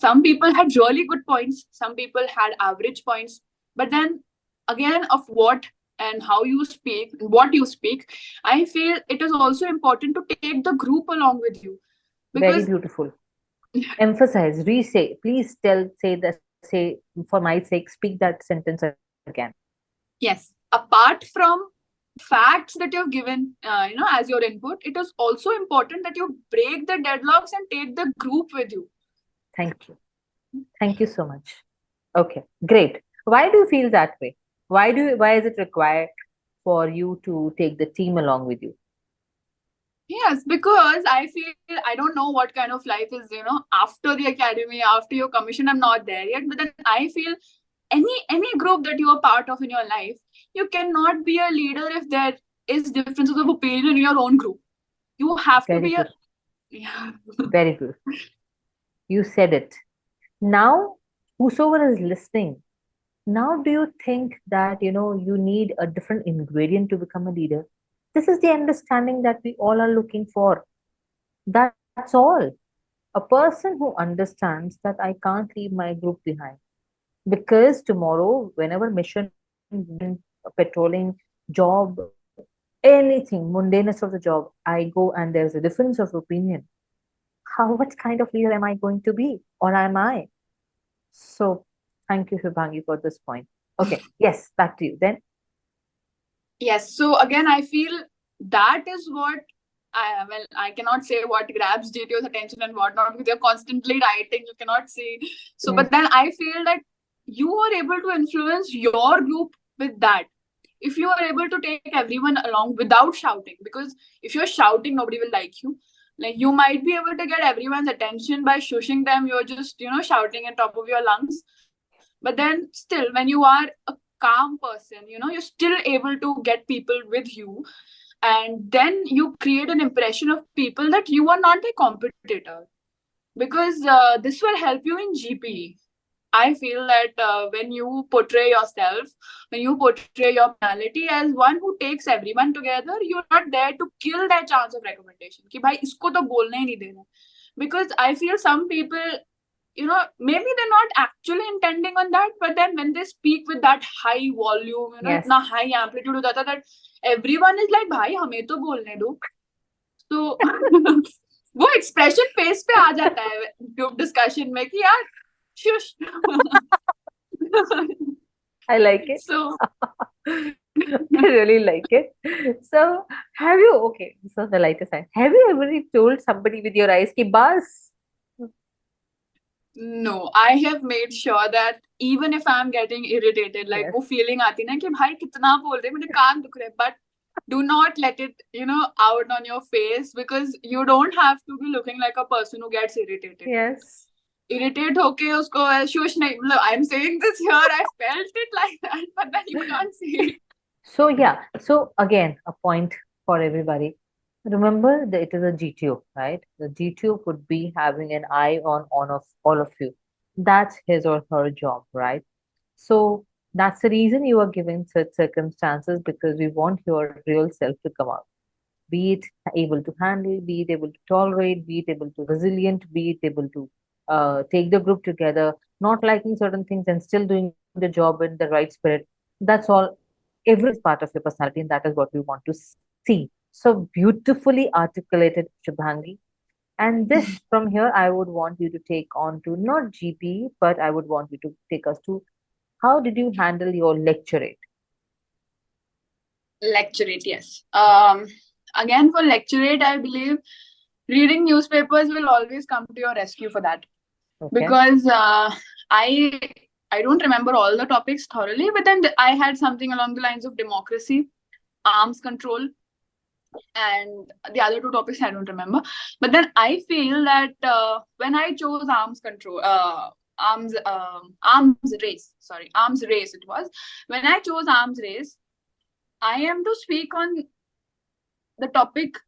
Some people had really good points, some people had average points, but then again, of what and how you speak, what you speak, I feel it is also important to take the group along with you, very because beautiful emphasize re-say please say for my sake speak that sentence again. yes, apart from facts that you've given, as your input, it is also important that you break the deadlocks and take the group with you. Thank you so much. Okay, great. Why do you feel that way? Why is it required for you to take the team along with you? Yes, because I feel I don't know what kind of life is, after the academy, after your commission. I'm not there yet, but then I feel any group that you are part of in your life, you cannot be a leader if there is differences of opinion in your own group. You have to Very be good. yeah. Very good. You said it. Now, whosoever is listening, now do you think that you need a different ingredient to become a leader? This is the understanding that we all are looking for. That's all. A person who understands that I can't leave my group behind because tomorrow, whenever mission, patrolling, job, anything, mundaneness of the job, I go and there's a difference of opinion. What kind of leader am I going to be, or am I? So, thank you, Shubhangi, for this point. Okay, yes, back to you then. Yes. So again, I feel that is what I cannot say what grabs GTO's attention and what not, because you're constantly writing. You cannot say. So, but then I feel that you are able to influence your group with that. If you are able to take everyone along without shouting, because if you're shouting, nobody will like you. Like, you might be able to get everyone's attention by shushing them. You're just, shouting on top of your lungs. But then still, when you are a calm person, you're still able to get people with you. And then you create an impression of people that you are not a competitor. Because this will help you in GP. I feel that when you portray yourself, when you portray your personality as one who takes everyone together, you're not there to kill that chance of recommendation. Ki bhai, isko to bolna hi nahi dena. Because I feel some people maybe they're not actually intending on that, but then when they speak with that high volume, Yes. इतना high amplitude हो जाता that everyone is like, भाई हमें तो बोलने दो. So वो expression face पे आ जाता है group discussion में कि यार shush. I like it. So I really like it. So, okay, so the lighter side. Have you ever told somebody with your eyes ki bas? no, I have made sure that even if I'm getting irritated, like Yes. वो feeling आती ना कि भाई कितना बोल रहे हैं, मेरे कान दुख रहे हैं, but do not let it, out on your face, because you don't have to be looking like a person who gets irritated. Yes. Irritate होके उसको shush नहीं, I'm saying this here, I felt it like that, but then you can't see it. So yeah, so again, a point for everybody. Remember that it is a GTO, right? The GTO would be having an eye on of all of you. That's his or her job, right? So that's the reason you are given such circumstances, because we want your real self to come out. Be it able to handle, be it able to tolerate, be it able to resilient, be it able to take the group together, not liking certain things and still doing the job in the right spirit. That's all. Every is part of your personality, and that is what we want to see. So beautifully articulated, Shubhangi. And this from here, I would want you to take on to not GP, but I would want you to take us to how did you handle your lecturate? Lecturate, yes. Again, for lecturate, I believe reading newspapers will always come to your rescue for that. Okay. Because I don't remember all the topics thoroughly, but then I had something along the lines of democracy, arms control, and the other two topics I don't remember. But then I feel that when I chose arms control, arms race it was. When I chose arms race, I am to speak on the topic,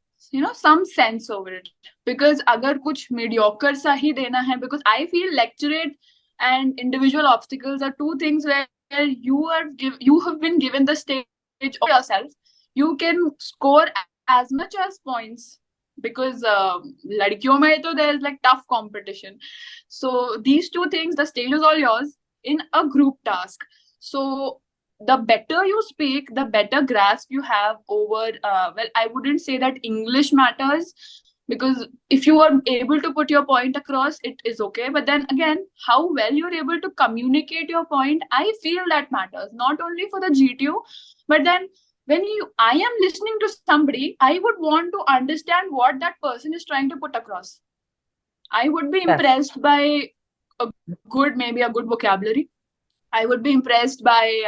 some sense over it. Because agar kuch mediocre sa hi dena hai, because I feel lecturate and individual obstacles are two things where you have been given the stage of yourself. You can score as much as points, because ladkiyon mein to there is like tough competition. So these two things, the stage is all yours in a group task. So the better you speak, the better grasp you have over, I wouldn't say that English matters, because if you are able to put your point across, it is okay. But then again, how well you're able to communicate your point, I feel that matters, not only for the GTO, but then when I am listening to somebody, I would want to understand what that person is trying to put across. I would be Yes. impressed by maybe a good vocabulary. I would be impressed by,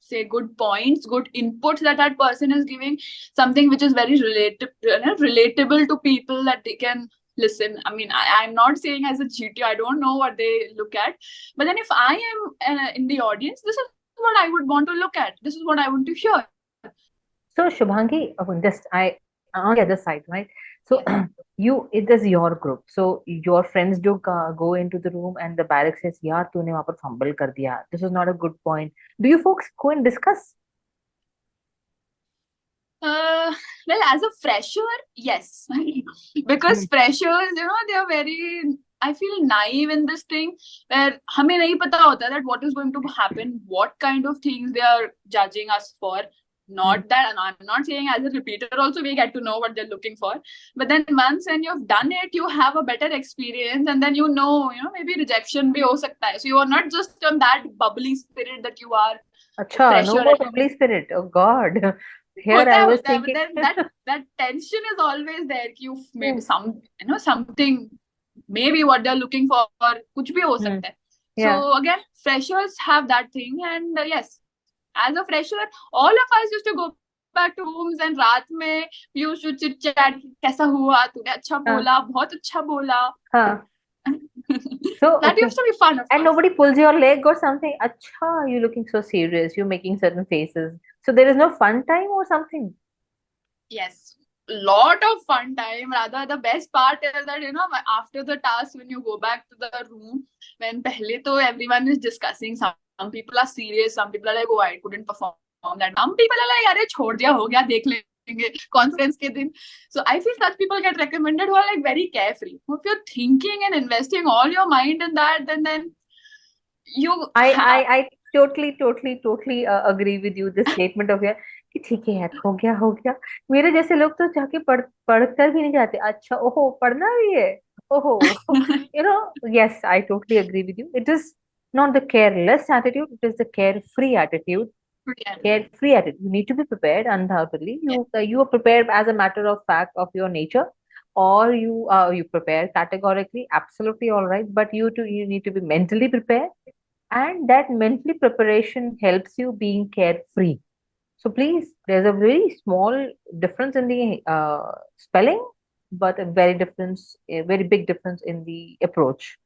say, good points, good inputs that person is giving, something which is very relatable to people that they can listen. I mean, I'm not saying as a GTO, I don't know what they look at. But then if I am in the audience, this is what I would want to look at. This is what I want to hear. So Shubhangi, just on the other side, right? So it is your group. So your friends do go into the room and the barrack says, "यार तूने वहाँ पर fumble कर दिया. This is not a good point." Do you folks go and discuss? Well, as a fresher, yes, because freshers, they are very, I feel, naive in this thing, where हमें नहीं पता होता that what is going to happen, what kind of things they are judging us for. Not that, and I'm not saying as a repeater also we get to know what they're looking for, but then once when you've done it, you have a better experience, and then maybe rejection bhi ho sakta hai. So you are not just on that bubbly spirit that you are. Acha, no fresher more and bubbly spirit. Oh God. Here होता I है, was होता है, but thinking. then that tension is always there. You maybe something, maybe what they're looking for, कुछ भी हो सकता है. Yeah. So again, freshers have that thing, and yes, as a fresher, all of us used to go back to rooms and रात में we used to chit chat, कैसा हुआ, तूने अच्छा बोला, बहुत अच्छा बोला. Huh. So That okay. used to be fun, of And course. nobody pulls your leg or something. Acha, you're looking so serious. You're making certain faces. So there is no fun time or something. Yes, lot of fun time. Rather, the best part is that after the task, when you go back to the room, when pehle to everyone is discussing, some people are serious, some people are like, oh, I couldn't perform that. Some people are like, अरे छोड़ दिया, हो गया, देख conference ke din. So I feel such people get recommended who are like very carefree. If you're thinking and investing all your mind in that, then you have. I totally agree with you. This statement of yours कि ठीक है यार, हो गया. मेरे जैसे लोग तो जाके पढ़कर भी नहीं जाते. अच्छा, ओहो, पढ़ना भी है. ओहो, yes, I totally agree with you. It is not the careless attitude, it is the carefree attitude. Carefree attitude. You need to be prepared, undoubtedly. You are prepared as a matter of fact of your nature, or you prepare categorically, absolutely all right. But you need to be mentally prepared, and that mentally preparation helps you being carefree. So please, there's a very small difference in the spelling, but a very big difference in the approach.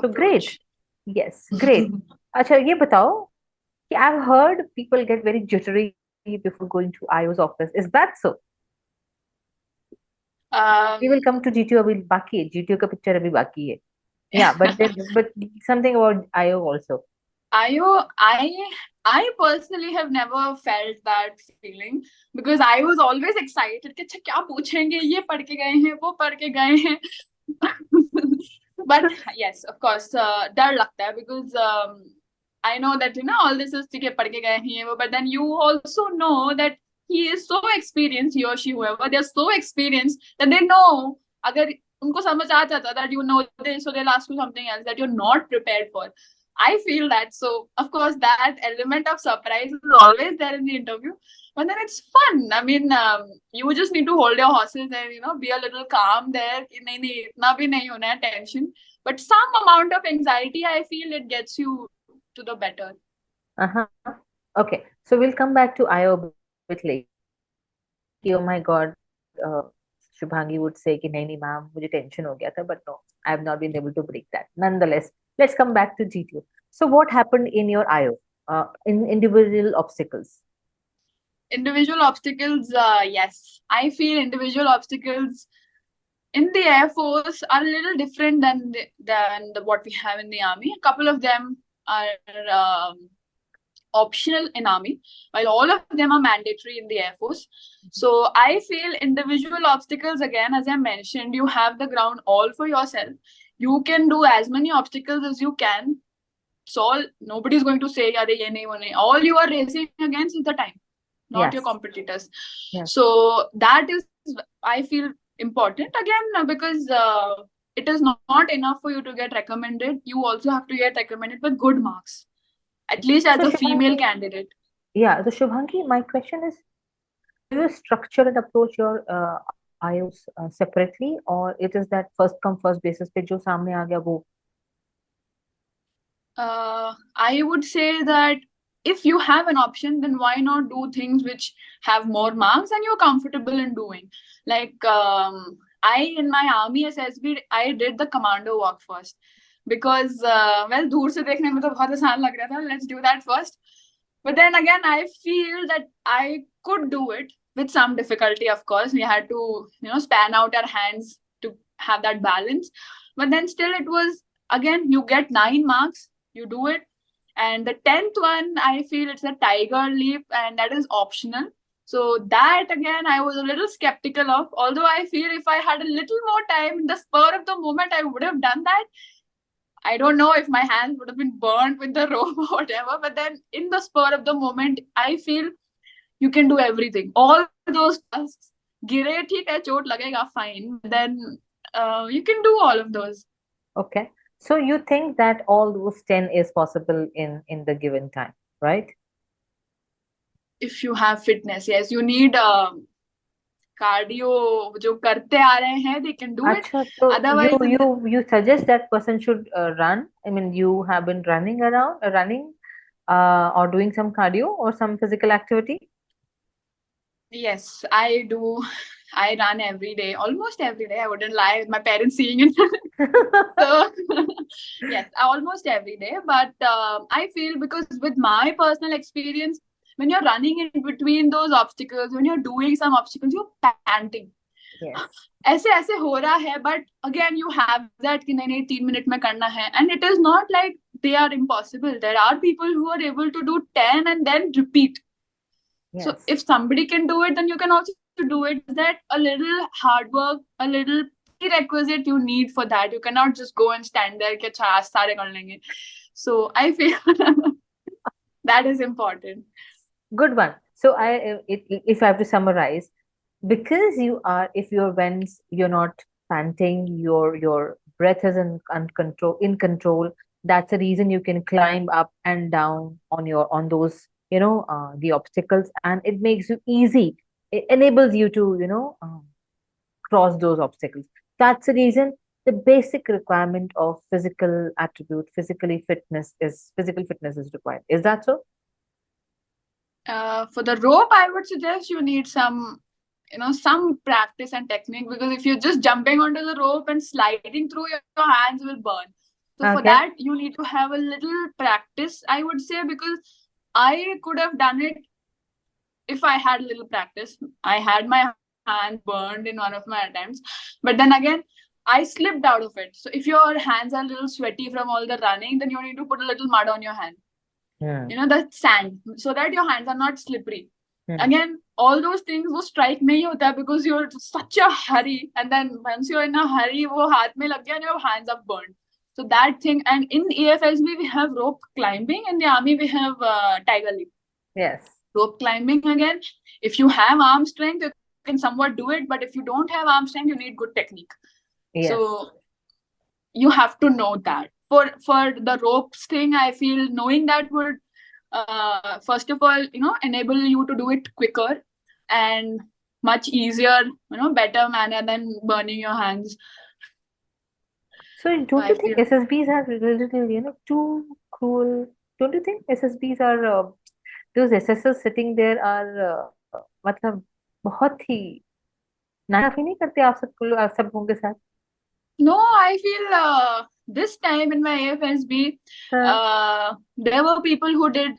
So great. Yes, great. अच्छा, ये बताओ कि I've heard people get very jittery before going to IO's office. Is that so? We will come to GTO. अभी बाकी है. GTO का picture अभी बाकी है. Yeah, but something about IO also. IO, I personally have never felt that feeling because I was always excited कि अच्छा क्या पूछेंगे, ये पढ़ के गए हैं, वो पढ़ के गए हैं. But yes, of course, डर लगता है because I know that all this is ठीक है, पढ़ के गए हैं वो, but then you also know that he is so experienced, he or she, whoever, they're so experienced that they know अगर उनको समझ आ जाता that you know this, so they'll ask you something else that you're not prepared for. I feel that. So, of course, that element of surprise is always there in the interview. But then it's fun. I mean, you just need to hold your horses and, be a little calm there. Nahi, itna bhi nahi hona hai tension. But some amount of anxiety, I feel it gets you to the better. Uh-huh. Okay. So, we'll come back to IO a bit later. Oh my God. Shubhangi would say कि नहीं ma'am, मुझे tension हो गया था, but no, I have not been able to break that. Nonetheless, let's come back to GTO. So what happened in your IO, in individual obstacles? Individual obstacles, yes. I feel individual obstacles in the Air Force are a little different than what we have in the Army. A couple of them are optional in Army, while all of them are mandatory in the Air Force. So I feel individual obstacles, again, as I mentioned, you have the ground all for yourself. You can do as many obstacles as you can solve. Nobody's going to say, "Yare, ye nahi, wo nahi." All you are racing against is the time, not your competitors. Yes. So that is, I feel, important. Again, because it is not enough for you to get recommended. You also have to get recommended with good marks. At least as a female candidate. Yeah, so Shubhangi, my question is, do you structure and approach your IOs separately, or it is that first come first basis पे जो सामने आ गया वो? I would say that if you have an option, then why not do things which have more marks and you're comfortable in doing? Like in my Army SSB, I did the commando walk first. Because, well, दूर से देखने में तो बहुत आसान लग रहा था. Let's do that first. But then again, I feel that I could do it with some difficulty, of course. We had to, span out our hands to have that balance. But then still it was, again, you get 9 marks, you do it. And the 10th one, I feel it's a tiger leap and that is optional. So that, again, I was a little skeptical of. Although I feel if I had a little more time, in the spur of the moment, I would have done that. I don't know if my hands would have been burnt with the rope or whatever, but then in the spur of the moment, I feel you can do everything. All those tasks, गिरे ठीक है, चोट लगेगा, fine. Then you can do all of those. Okay. So you think that all those 10 is possible in the given time, right? If you have fitness, yes. You need cardio जो करते आ रहे हैं, they can do it. So otherwise you suggest that person should run. I mean, you have been running or doing some cardio or some physical activity? Yes, I do. I run every day, almost every day. I wouldn't lie with my parents seeing it. So yes, almost every day. But I feel because with my personal experience, when you're running in between those obstacles, when you're doing some obstacles, you're panting. Yes. ऐसे हो रहा है, but again you have that कि नहीं 3 minute में करना है, and it is not like they are impossible. There are people who are able to do 10 and then repeat. Yes. So if somebody can do it, then you can also to do it, that a little hard work, a little prerequisite you need for that. You cannot just go and stand there कि अच्छा आज सारे कर लेंगे. So I feel that is important. Good one. So if I have to summarize, because if you're not panting, your breath is in control. That's the reason you can climb up and down on those the obstacles, and it makes you easy. It enables you to cross those obstacles. That's the reason the basic requirement of physical fitness is required. Is that so? For the rope, I would suggest you need some practice and technique, because if you're just jumping onto the rope and sliding through, your hands will burn. So for that, you need to have a little practice, I would say, because I could have done it if I had a little practice. I had my hand burned in one of my attempts, but then again, I slipped out of it. So if your hands are a little sweaty from all the running, then you need to put a little mud on your hand. The sand, so that your hands are not slippery. Again, all those things वो strike नहीं होता because you're such a hurry, and then once you're in a hurry, वो हाथ में लग गया and your hands are burned. So that thing, and in AFSB we have rope climbing, in the army we have tiger leap. Yes. Rope climbing, again, if you have arm strength, you can somewhat do it, but if you don't have arm strength, you need good technique. Yes. So you have to know that. For the ropes thing, I feel knowing that would first of all, enable you to do it quicker and much easier, better manner than burning your hands. So don't you think SSBs are a little, too cruel? Don't you think SSBs are those SSs sitting there are मतलब बहुत ही नाइंसाफी नहीं करते आप सब लोगों के साथ? No, I feel this time in my AFSB, there were people who did,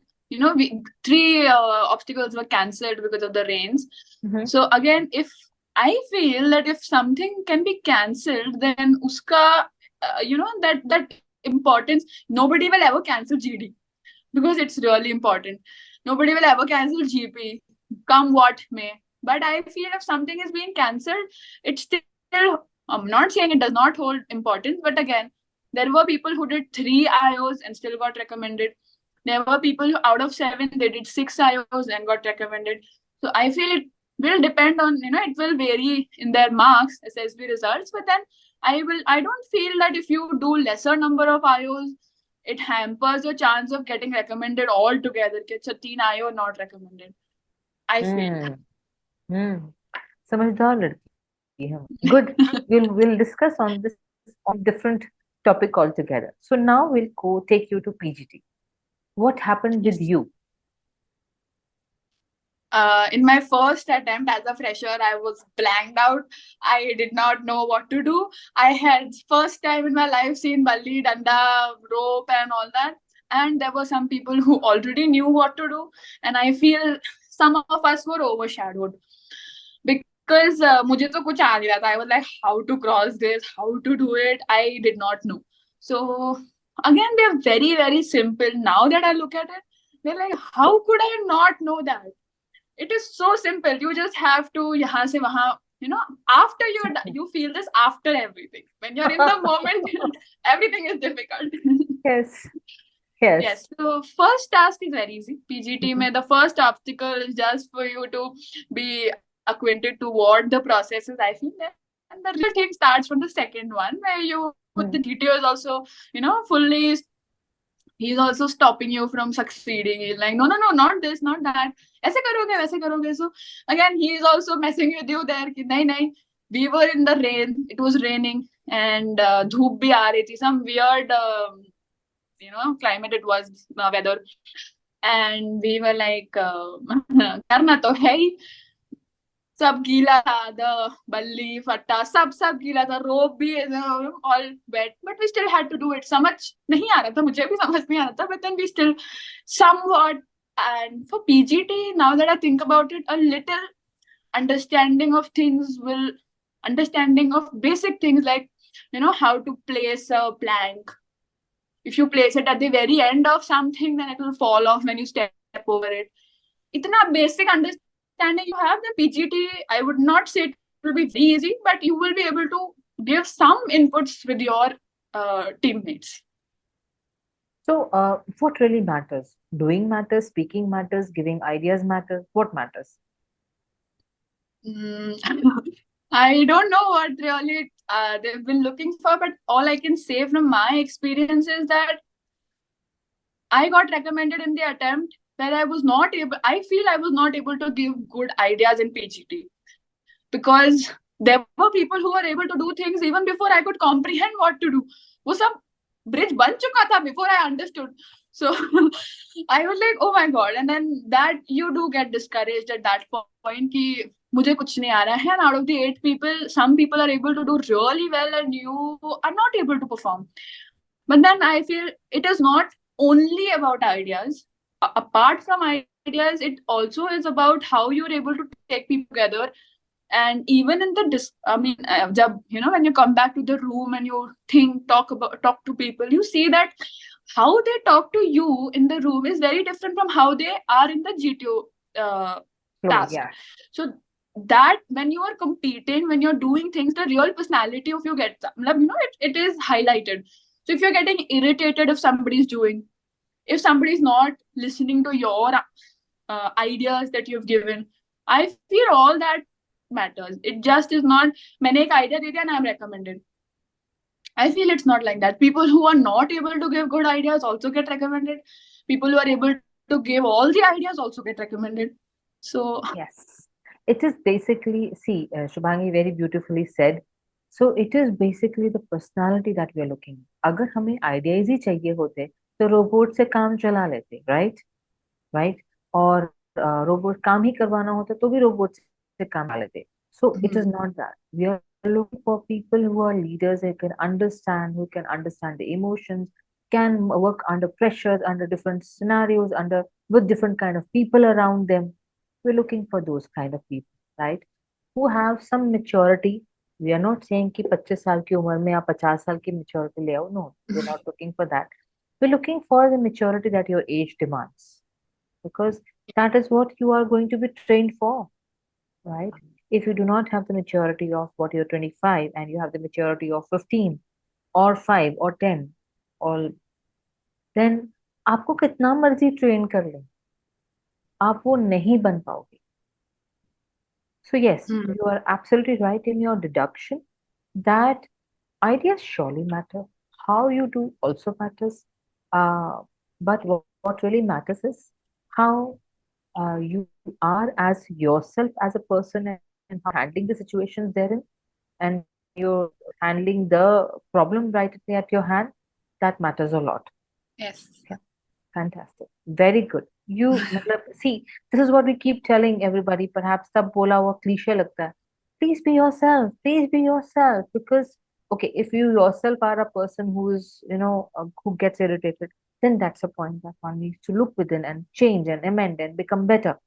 3 obstacles were cancelled because of the rains. So again, if I feel that if something can be cancelled, then uska, that importance, nobody will ever cancel GD because it's really important. Nobody will ever cancel GP, come what may. But I feel if something is being cancelled, it's still, I'm not saying it does not hold importance, but again, there were people who did 3 IOs and still got recommended. There were people who out of 7, they did 6 IOs and got recommended. So I feel it will depend on, it will vary in their marks, SSB results. But then I don't feel that if you do lesser number of IOs, it hampers your chance of getting recommended altogether. It's a 3 IO not recommended. I feel. समझदार लड़की है. Good. We'll discuss on this on different topic altogether. So now we'll go take you to PGT. What happened with you? In my first attempt as a fresher, I was blanked out. I did not know what to do. I had first time in my life seen balli, danda, rope and all that. And there were some people who already knew what to do. And I feel some of us were overshadowed. Because mujhe to kuch aa gaya tha. I was like, how to cross this, how to do it. I did not know. So again, they're very, very simple. Now that I look at it, they're like, how could I not know that? It is so simple. You just have to yahan se wahan, after you feel this after everything. When you're in the moment, everything is difficult. Yes. So first task is very easy. PGT mein the first obstacle is just for you to be acquainted to what the process is. I feel that, and the real thing starts from the second one, where you with the DTO is also, fully. He's also stopping you from succeeding. He's like, no, not this, not that. ऐसे करोगे, वैसे करोगे. So again, he is also messing with you there. कि नहीं, we were in the rain. It was raining and धूप भी आ रही थी. Some weird, climate it was, weather. And we were like, करना तो है ही. सब गीला था, the balli, fatta, सब गीला था, rope भी all wet, but we still had to do it. समझ नहीं आ रहा था, मुझे भी समझ नहीं आ रहा था, but then we still somewhat. And for PGT, now that I think about it, a little understanding of basic things like, how to place a plank. If you place it at the very end of something, then it will fall off when you step over it. Itna basic understanding understanding you have, the PGT, I would not say it will be very easy, but you will be able to give some inputs with your teammates. So, what really matters? Doing matters, speaking matters, giving ideas matters. What matters? I don't know what really they've been looking for, but all I can say from my experience is that I got recommended in the attempt where I was not able to give good ideas in PGT, because there were people who were able to do things even before I could comprehend what to do. वो सब bridge बन चुका था before I understood. So I was like, oh my God. And then that you do get discouraged at that point कि मुझे कुछ नहीं आ रहा है. And out of the 8 people, some people are able to do really well and you are not able to perform. But then I feel it is not only about ideas. Apart from ideas, it also is about how you're able to take people together. And even in the when you come back to the room and you talk to people, you see that how they talk to you in the room is very different from how they are in the GTO task. Yeah. So that when you are competing, when you're doing things, the real personality of you gets, it is highlighted. So if you're getting irritated if if somebody's not listening to your ideas that you've given, I feel all that matters. It just is not, मैंने एक idea दे दिया and I'm recommended. I feel it's not like that. People who are not able to give good ideas also get recommended. People who are able to give all the ideas also get recommended. So yes, it is basically, see, Shubhangi very beautifully said. So it is basically the personality that we are looking. अगर हमें ideas ही चाहिए होते तो robot से काम चला लेते, right? और रोबोट काम ही करवाना होता तो भी रोबोट से काम चला लेते. So it is not that. We are looking for people who are leaders, who can understand the emotions, can work under pressure, under different scenarios, with different kind of people around them. We're looking for those kind of people, right? Who have some maturity. We are not saying कि 25 साल की उम्र में आप 50 साल की maturity ले आओ. No, we're not looking for that. We're looking for the maturity that your age demands, because that is what you are going to be trained for, right? If you do not have the maturity of what you're 25 and you have the maturity of 15 or 5 or 10, or then आपको कितना मर्जी train कर ले, आप वो नहीं बन पाओगे. So yes, you are absolutely right in your deduction that ideas surely matter. How you do also matters. But what really matters is how you are as yourself as a person and how handling the situations therein, and you're handling the problem right at your hand. That matters a lot. yes. Yeah. Fantastic. Very good. You see, this is what we keep telling everybody. Perhaps the bola hua cliche lagta hai. Please be yourself. Please be yourself. Because okay, if you yourself are a person who is, who gets irritated, then that's a point that one needs to look within and change and amend and become better.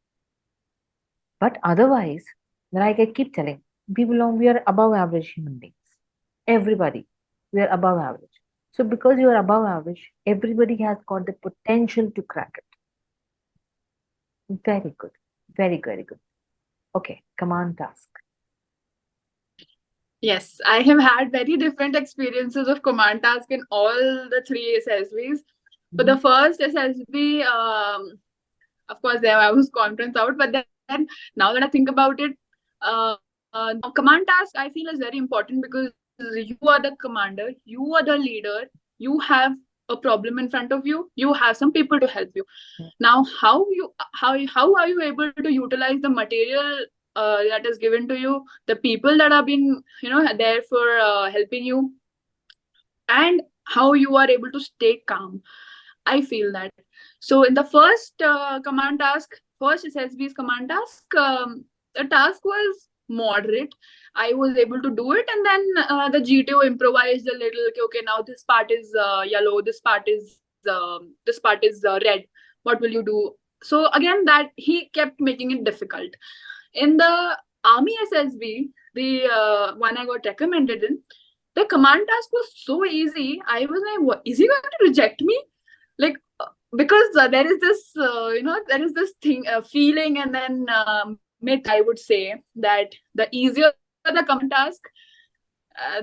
But otherwise, like I keep telling, we are above average human beings. Everybody, we are above average. So because you are above average, everybody has got the potential to crack it. Very good. Very, very good. Okay, command task. Yes, I have had very different experiences of command task in all the 3 SSBs. For the first SSB, of course, there I was conference out, but then now that I think about it, command task I feel is very important because you are the commander, you are the leader, you have a problem in front of you, you have some people to help you. Now, how are you able to utilize the material that is given to you, the people that have been there for helping you, and how you are able to stay calm? I feel that. So in the first command task, first SSB's command task, the task was moderate. I was able to do it, and then the GTO improvised a little. Okay, now this part is yellow, this part is red. What will you do? So again, that he kept making it difficult. In the Army SSB, the one I got recommended in, the command task was so easy. I was like, what, is he going to reject me? Like, because there is this, there is this thing, feeling, and then myth, I would say, that the easier the command task,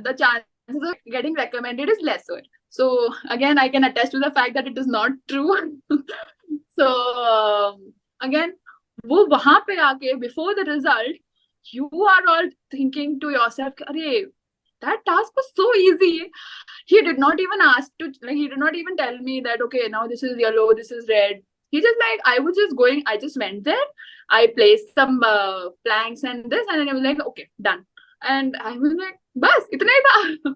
the chances of getting recommended is lesser. So again, I can attest to the fact that it is not true. So again, वो वहां पे आके before the result, you are all thinking to yourself, "Arey, that task was so easy." He did not even ask to, like, he did not even tell me that, okay, now this is yellow, this is red. He just, like, I was just going, I just went there, I placed some planks and this, and then I was like, okay, done. And I was like, bas, itna hi tha.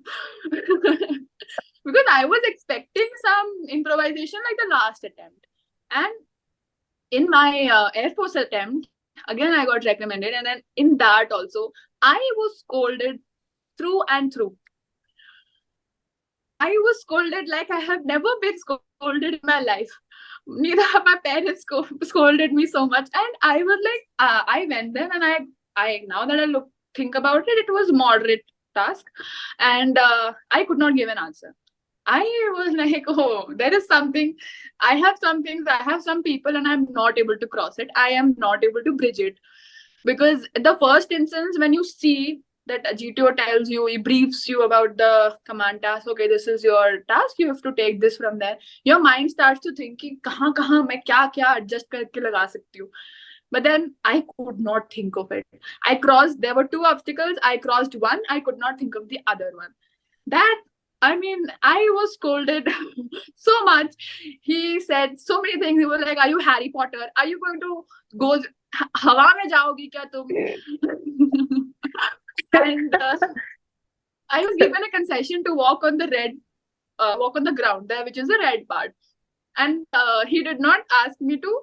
Because I was expecting some improvisation like the last attempt. And in my Air Force attempt, again, I got recommended. And then in that also, I was scolded through and through. I was scolded like I have never been scolded in my life. Neither have my parents scolded me so much. And I was like, I went there, and I now that I think about it, it was moderate task, and I could not give an answer. I was like, oh, there is something. I have some things, I have some people, and I'm not able to cross it. I am not able to bridge it. Because the first instance, when you see that a GTO tells you, he briefs you about the command task, okay, this is your task, you have to take this from there. Your mind starts to think, kahan main kya adjust karke laga sakti hu. But then I could not think of it. There were two obstacles, I crossed one, I could not think of the other one. That, I mean, I was scolded so much. He said so many things. He was like, are you Harry Potter? Are you going to go हवा में जाओगी क्या तुम? And I was given a concession to walk on the ground there, which is the red part. And he did not ask me to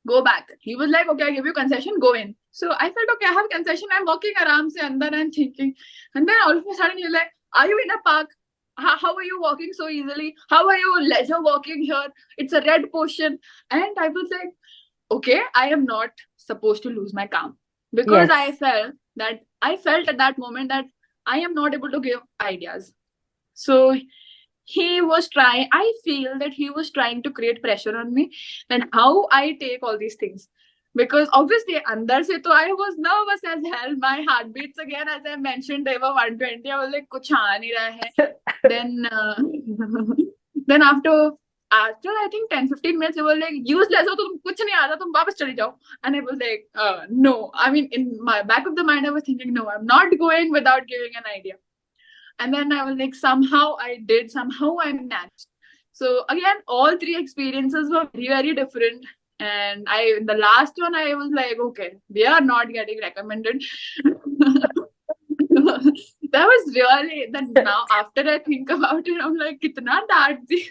go back. He was like, okay, I give you concession, go in. So I felt, okay, I have concession, I'm walking around se andar and thinking. And then all of a sudden you're like, are you in a park? How are you walking so easily? How are you leisure walking here? It's a red portion. And I was like, okay, I am not supposed to lose my calm. Because Yes. I felt at that moment that I am not able to give ideas. So I feel that he was trying to create pressure on me and how I take all these things. Because obviously, andar se to I was nervous as hell. My heartbeats, again, as I mentioned, they were 120. I was like, kuch aa nahi raha hai. Then after I think 10-15 minutes, they were like, useless ho, tum kuch nahi aata, tum wapas chali jao. And I was like, no. I mean, in my back of the mind, I was thinking, no, I'm not going without giving an idea. And then I was like, somehow I managed. So again, all three experiences were very, very different. And the last one, I was like, okay, we are not getting recommended. That was really, that now after I think about it, I'm like, kitna dart thi.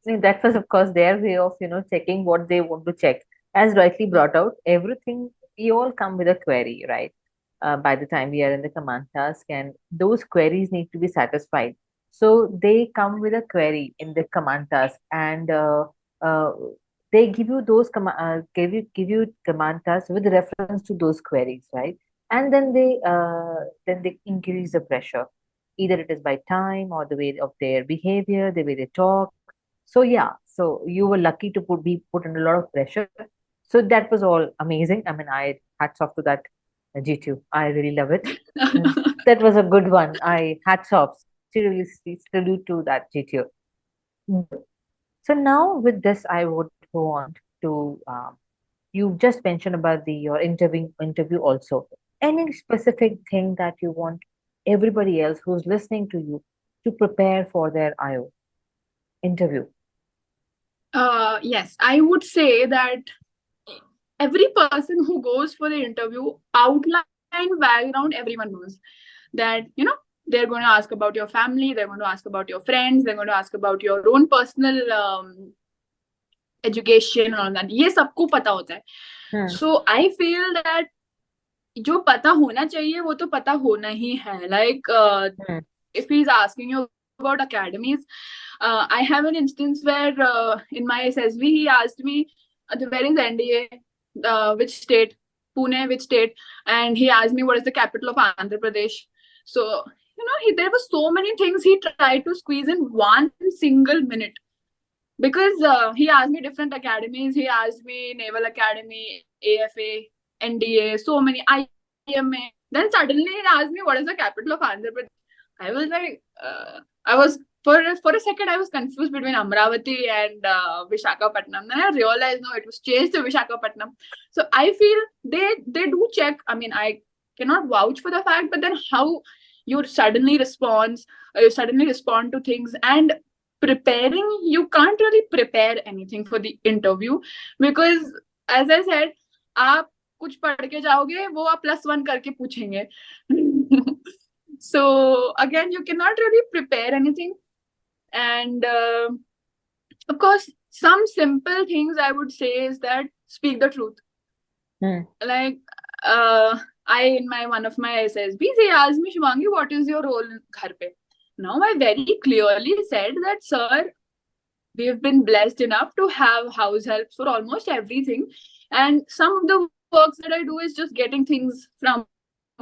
That was, of course, their way of, checking what they want to check. As rightly brought out, everything, we all come with a query, right? By the time we are in the command task, and those queries need to be satisfied. So they come with a query in the command task, and they give you those give you command tasks with reference to those queries, right? And then they increase the pressure. Either it is by time or the way of their behavior, the way they talk. So yeah, so you were lucky to be put under a lot of pressure. So that was all amazing. I mean, I hats off to that G2. I really love it. That was a good one. I hats off. Seriously, salute to that G2. So now with this, I would go on to you just mentioned about your interview also. Any specific thing that you want everybody else who's listening to you to prepare for their IO interview? Yes, I would say that every person who goes for the interview, outline, background, everyone knows that, they're going to ask about your family, they're going to ask about your friends, they're going to ask about your own personal education and all that. ये सबको पता होता है. So I feel that जो पता होना चाहिए वो तो पता होना ही है. Like if he's asking you about academies, I have an instance where in my SSB he asked me where is NDA, which state, Pune, which state, and he asked me what is the capital of Andhra Pradesh. So there were so many things he tried to squeeze in one single minute. Because he asked me different academies. He asked me Naval Academy, AFA, NDA, so many IMA. Then suddenly he asked me what is the capital of Andhra Pradesh. I was like, I was for a second I was confused between Amravati and Visakhapatnam. Then I realized no, it was changed to Visakhapatnam. So I feel they do check. I mean, I cannot vouch for the fact, but then how you suddenly respond to things, and preparing, you can't really prepare anything for the interview, because as I said, आप कुछ पढ़ के जाओगे, वो आप +1 करके पूछेंगे. So again, you cannot really prepare anything. And of course, some simple things I would say is that speak the truth. Like in one of my SSBs, he asked me, Shubhangi, what is your role in ghar pe? Now I very clearly said that, sir, we've been blessed enough to have house helps for almost everything, and some of the works that I do is just getting things from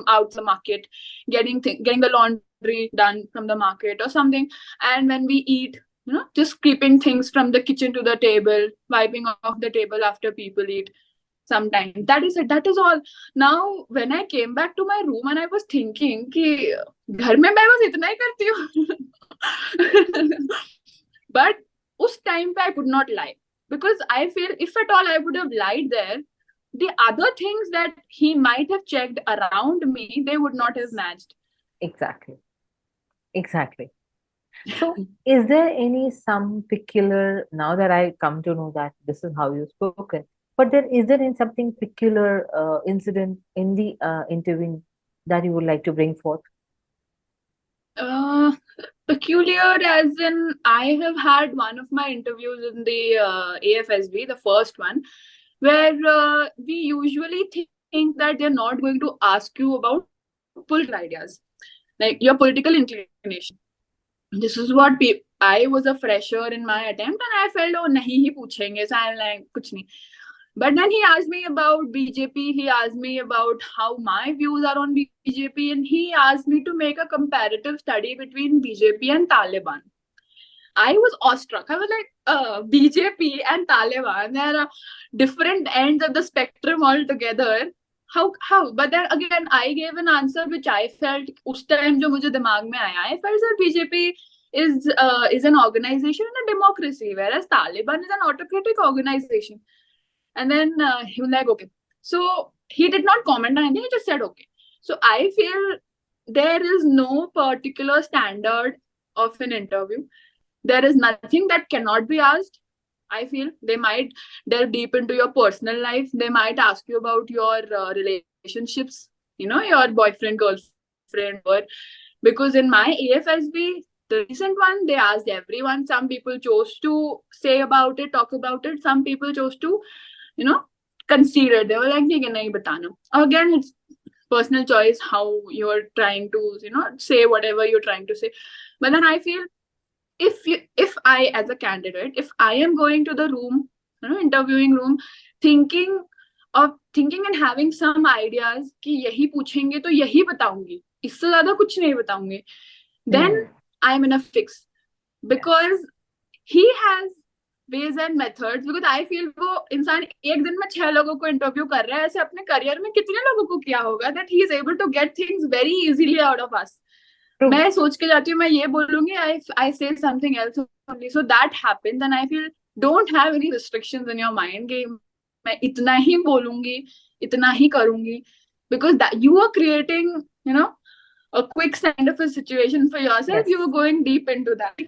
out the market, getting the laundry done from the market or something, and when we eat, just keeping things from the kitchen to the table, wiping off the table after people eat. Sometimes that is it, that is all. Now when I came back to my room and I was thinking कि घर में मैं बस इतना ही करती हूँ. But उस time पे I could not lie, because I feel if at all I would have lied there, the other things that he might have checked around me, they would not have matched. Exactly. So is there some peculiar, now that I come to know that this is how you've spoken, but is there something peculiar incident in the interview that you would like to bring forth? Peculiar as in, I have had one of my interviews in the AFSB, the first one, where we usually think that they're not going to ask you about political ideas, like your political inclination. This is what I was a fresher in my attempt, and I felt, oh, nahi hi puchenge, so I'm like, kuch nahi. But then he asked me about BJP, he asked me about how my views are on BJP, and he asked me to make a comparative study between BJP and Taliban. I was awestruck. I was like, BJP and Taliban, there are different ends of the spectrum altogether. How? But then again, I gave an answer which I felt, उस time जो मुझे दिमाग में आया, I felt that BJP is an organization and a democracy, whereas Taliban is an autocratic organization. And then he was like, okay. So he did not comment on anything, he just said, okay. So I feel there is no particular standard of an interview. There is nothing that cannot be asked. I feel they might delve deep into your personal life. They might ask you about your relationships, your boyfriend, girlfriend, or because in my AFSB, the recent one, they asked everyone. Some people chose to say about it, talk about it. Some people chose to, consider. They were like, nahi batana. Again, it's personal choice how you're trying to, say whatever you're trying to say. But then I feel, if I, as a candidate, if I am going to the room, interviewing room, thinking and having some ideas कि यही पूछेंगे तो यही बताऊंगी, इससे ज़्यादा कुछ नहीं बताऊंगी, then I'm in a fix, because he has ways and methods. Because I feel वो इंसान एक दिन में 6 लोगों को इंटरव्यू कर रहा है, ऐसे अपने करियर में कितने लोगों को किया होगा, that he is able to get things very easily out of us. मैं सोच के जाती हूँ, मैं ये बोलूंगी, I say something else only. So that happens, and I feel don't have any restrictions in your mind कि मैं इतना ही बोलूंगी, इतना ही करूंगी, because that you are creating, a quicksand of a situation for yourself. Yes. You are going deep into that.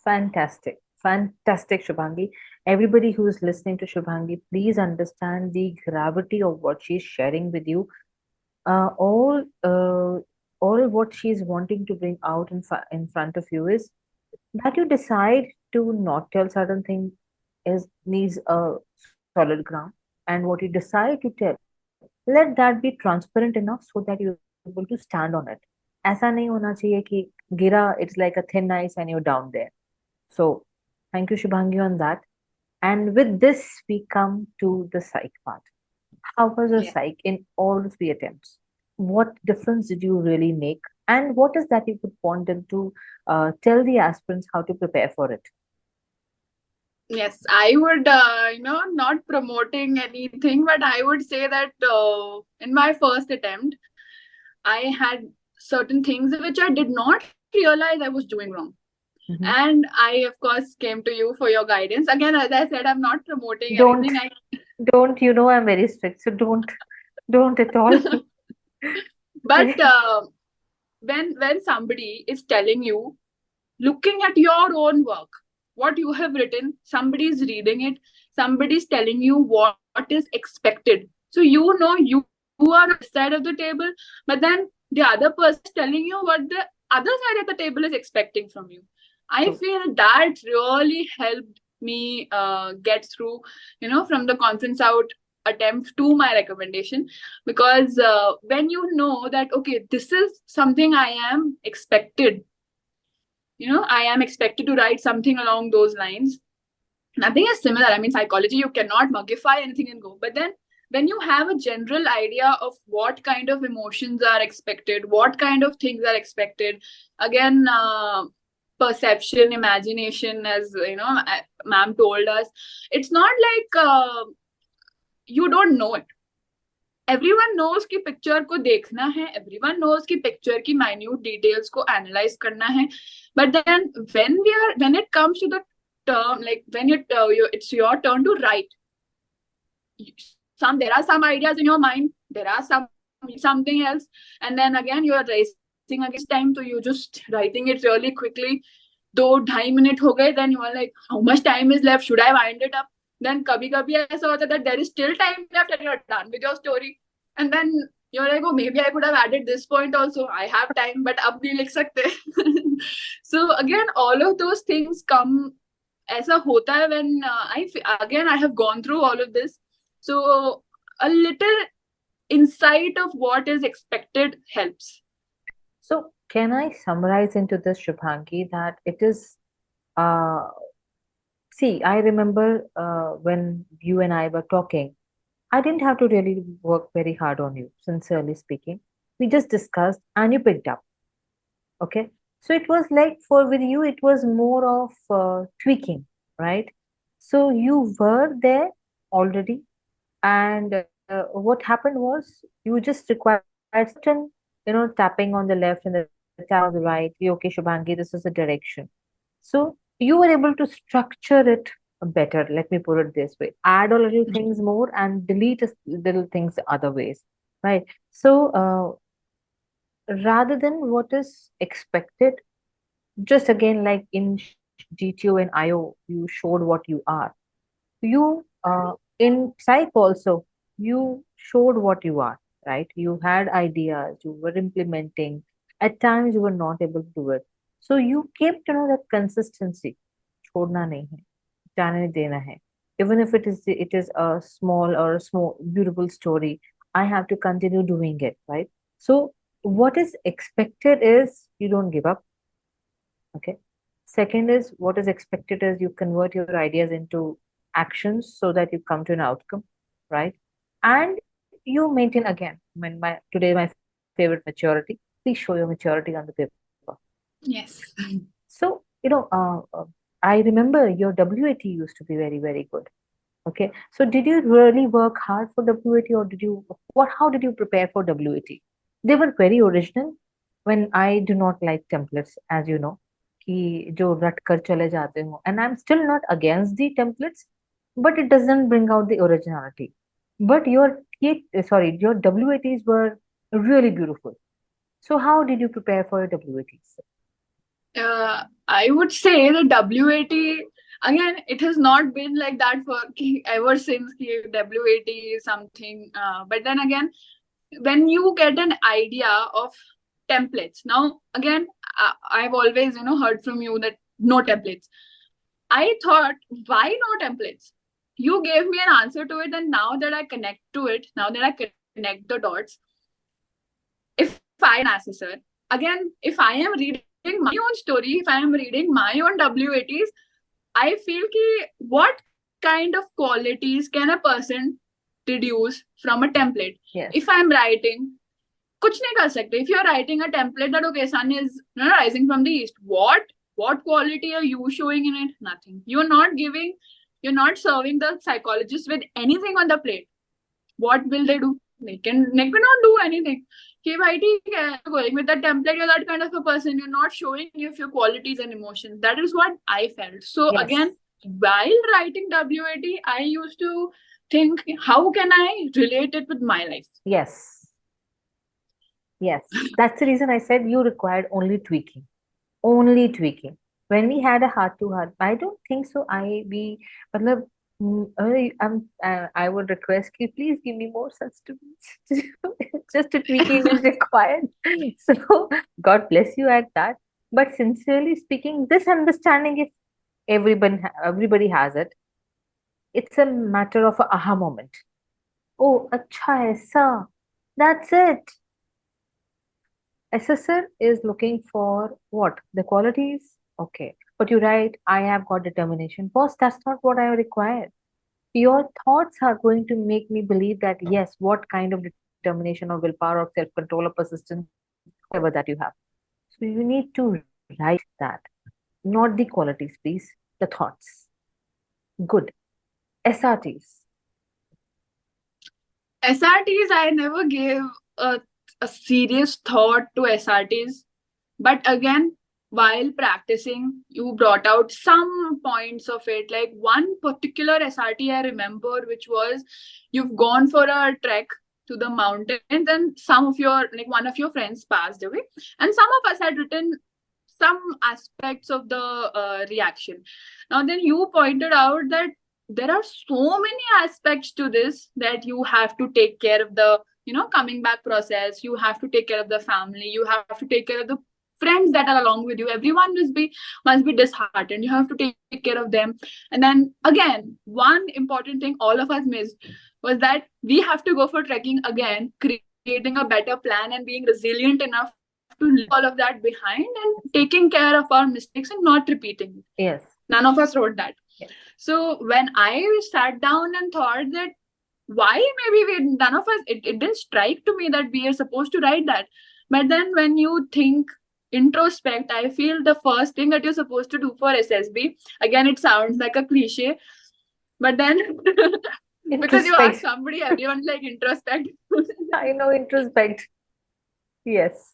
Fantastic, Shubhangi. Everybody who is listening to Shubhangi, please understand the gravity of what she's sharing with you. All what she's wanting to bring out in front of you is that you decide to not tell certain things needs a solid ground, and what you decide to tell, let that be transparent enough so that you're able to stand on it. ऐसा नहीं होना चाहिए कि गिरा, it's like a thin ice and you're down there. So thank you, Shubhangi, on that. And with this, we come to the psych part. How was your psych in all 3 attempts? What difference did you really make? And what is that you could want them to tell the aspirants how to prepare for it? Yes, I would, not promoting anything, but I would say that in my first attempt, I had certain things which I did not realize I was doing wrong. Mhm. And I, of course, came to you for your guidance. Again, as I said, I'm not promoting Don't, anything. don't, I'm very strict, so don't at all. But when somebody is telling you, looking at your own work, what you have written, somebody is reading it, somebody is telling you what is expected. So you are on this side of the table, but then the other person is telling you what the other side of the table is expecting from you. I True. feel that really helped me get through, from the conference out attempt to my recommendation, because when you know that, okay, this is something I am expected, I am expected to write something along those lines. Nothing is similar. I mean, psychology, you cannot mugify anything and go. But then when you have a general idea of what kind of emotions are expected, what kind of things are expected, again, perception, imagination, as ma'am told us, it's not like you don't know it. Everyone knows कि picture को देखना है, everyone knows कि picture की minute details को analyze करना है, but then when it comes to the term, like when it's your turn to write, there are some ideas in your mind, there are something else, and then again you are racing against time, so you just writing it really quickly. 2-2.5 minute हो गए, then you are like, how much time is left, should I wind it up? Then कभी-कभी ऐसा होता है that there is still time left and you're done with your story, and then you're like, oh, maybe I could have added this point also, I have time, but अब नहीं लिख सकते. So again, all of those things come, ऐसा होता है when I have gone through all of this, so a little insight of what is expected helps. So can I summarize into this, Shubhangi, that it is, see, I remember when you and I were talking, I didn't have to really work very hard on you, sincerely speaking. We just discussed and you picked up. Okay. So it was like with you, it was more of tweaking, right? So you were there already, and what happened was you just required certain, tapping on the left and the tap on the right. Okay, Shubhangi, this is the direction. So you were able to structure it better. Let me put it this way: add a little things more and delete little things other ways, right? So rather than what is expected, just again like in GTO and IO, you showed what you are. You in psych also, you showed what you are, right? You had ideas, you were implementing. At times you were not able to do it. So you came to know that consistency, छोड़ना नहीं है, जाने नहीं देना है. Even if it is a small beautiful story, I have to continue doing it, right? So what is expected is you don't give up. Okay. Second is what is expected is you convert your ideas into actions so that you come to an outcome, right? And you maintain again. When today my favorite maturity. Please show your maturity on the paper. Yes. So I remember your WAT used to be very, very good. Okay. So did you really work hard for WAT, or how did you prepare for WAT? They were very original. When I do not like templates, as you know, कि जो रट कर चले जाते हो, and I'm still not against the templates, but it doesn't bring out the originality. But your WATs were really beautiful. So how did you prepare for your WATs? I would say the WAT, again, it has not been like that for ever since WAT is something. But then again, when you get an idea of templates, now again, I've always heard from you that no templates. I thought, why no templates? You gave me an answer to it, and now that I connect to it, now that I connect the dots, if I am an assessor, again, if I am reading my own story, if I am reading my own WATs, I feel what kind of qualities can a person deduce from a template? Yes. If I'm writing, कुछ नहीं कर सकते. If you're writing a template that okay, sun is rising from the east, what quality are you showing in it? Nothing. You're not giving you're not serving the psychologist with anything on the plate, what will they do? They cannot do anything. Okay, bhai, theek hai, going with the template, you're that kind of a person. You're not showing if your qualities and emotions. That is what I felt. So Yes. again, while writing WAT, I used to think, how can I relate it with my life? Yes. Yes. That's the reason I said you required only tweaking. Only tweaking. When we had a heart to heart, I don't think so. Matlab, I would request you, please give me more such students. Just a tweaking is required. So God bless you at that. But sincerely speaking, this understanding, if everybody has it, it's a matter of a aha moment. Oh, acha aisa. That's it. SSR is looking for what? The qualities? Okay. But you're right, I have got determination. Boss, that's not what I require. Your thoughts are going to make me believe that, yes, what kind of determination or willpower or self control or persistence, whatever that you have. So you need to write that, not the qualities, please, the thoughts. Good. SRTs. SRTs, I never gave a serious thought to SRTs. But again, while practicing, you brought out some points of it. Like one particular SRT I remember, which was you've gone for a trek to the mountains, and some of your, like one of your friends passed away, and some of us had written some aspects of the reaction. Now, then you pointed out that there are so many aspects to this that you have to take care of the coming back process. You have to take care of the family. You have to take care of the friends that are along with you. Everyone must be disheartened. You have to take care of them. And then again, one important thing all of us missed was that we have to go for trekking again, creating a better plan and being resilient enough to leave all of that behind and taking care of our mistakes and not repeating it. Yes. None of us wrote that. Yes. So when I sat down and thought that why maybe none of us, it didn't strike to me that we are supposed to write that. But then when you think introspect, I feel the first thing that you're supposed to do for SSB, again, it sounds like a cliche, but then because you ask somebody, everyone's like introspect. I know, introspect. Yes.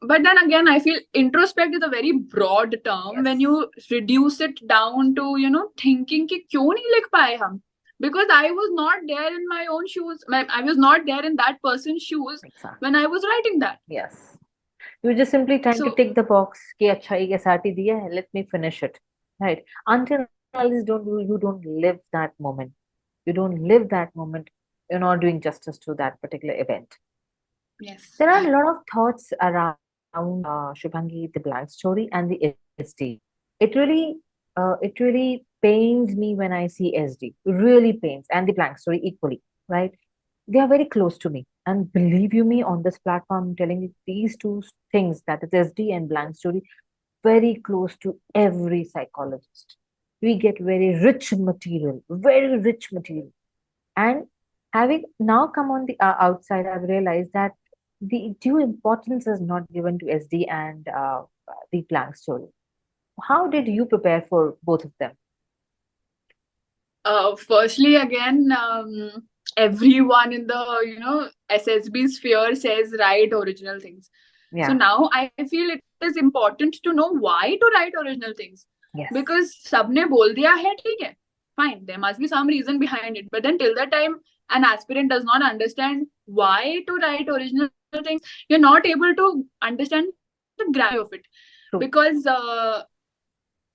But then again, I feel introspect is a very broad term. Yes. When you reduce it down to, thinking ki kyun nahi likh paaye hum? Because I was not there in my own shoes. I was not there in that person's shoes when I was writing that. Yes. You're just simply trying to tick the box. Ki acha ek SRT diya hai, let me finish it. Right. Until you don't live that moment. You don't live that moment. You're not doing justice to that particular event. Yes. There are a lot of thoughts around Shubhangi, the blank story and the SD. It really pains me when I see SD. It really pains, and the blank story equally, right? They are very close to me. And believe you me, on this platform, I'm telling you these two things, that is SD and blank story, very close to every psychologist. We get very rich material. And having now come on the outside, I've realized that the due importance is not given to SD and the blank story. How did you prepare for both of them? Firstly, again, everyone in the SSB sphere says write original things. Yeah. So now I feel it is important to know why to write original things. Yes. Because sabne bol diya hai, theek hai. Fine, there must be some reason behind it. But then till the time an aspirant does not understand why to write original things, you're not able to understand the gravity of it. True. Because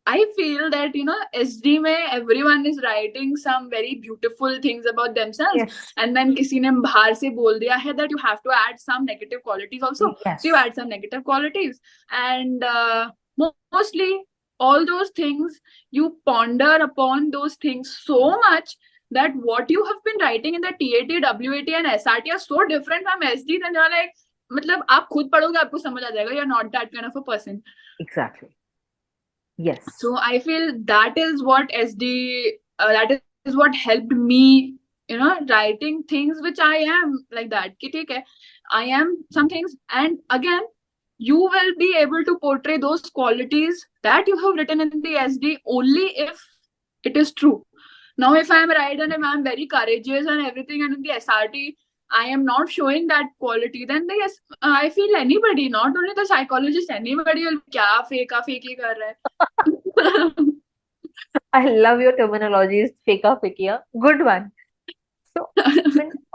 I feel that, SD mein everyone is writing some very beautiful things about themselves. Yes. And then kisi ne bahar se bol diya hai that you have to add some negative qualities also. Yes. So you add some negative qualities. And mostly all those things, you ponder upon those things so much that what you have been writing in the TAT, WAT and SRT are so different from SD, then you're like, matlab, aap khud padhoge, aapko samajh aa jayega, you're not that kind of a person. Exactly. Yes. So I feel that is what SD, that is what helped me, writing things which I am like that. Ki, theek hai, I am some things. And again, you will be able to portray those qualities that you have written in the SD only if it is true. Now, if I'm right and if I'm very courageous and everything, and in the SRT, I am not showing that quality, then yes, I feel anybody, not only the psychologist, anybody will, kya fake kar raha hai. I love your terminology, feka fekia. Good one. So,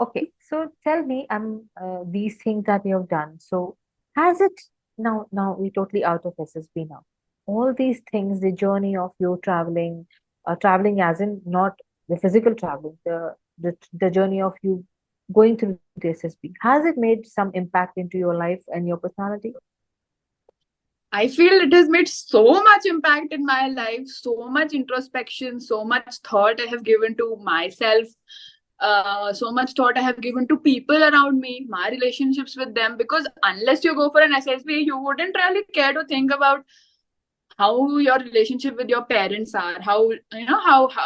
okay, so tell me, these things that you have done. So, has it now we're totally out of SSB now. All these things, the journey of you traveling as in not the physical traveling, the journey of you going through the SSB, has it made some impact into your life and your personality? I feel it has made so much impact in my life, so much introspection, so much thought I have given to myself, so much thought I have given to people around me, my relationships with them. Because unless you go for an SSB, you wouldn't really care to think about how your relationship with your parents are, how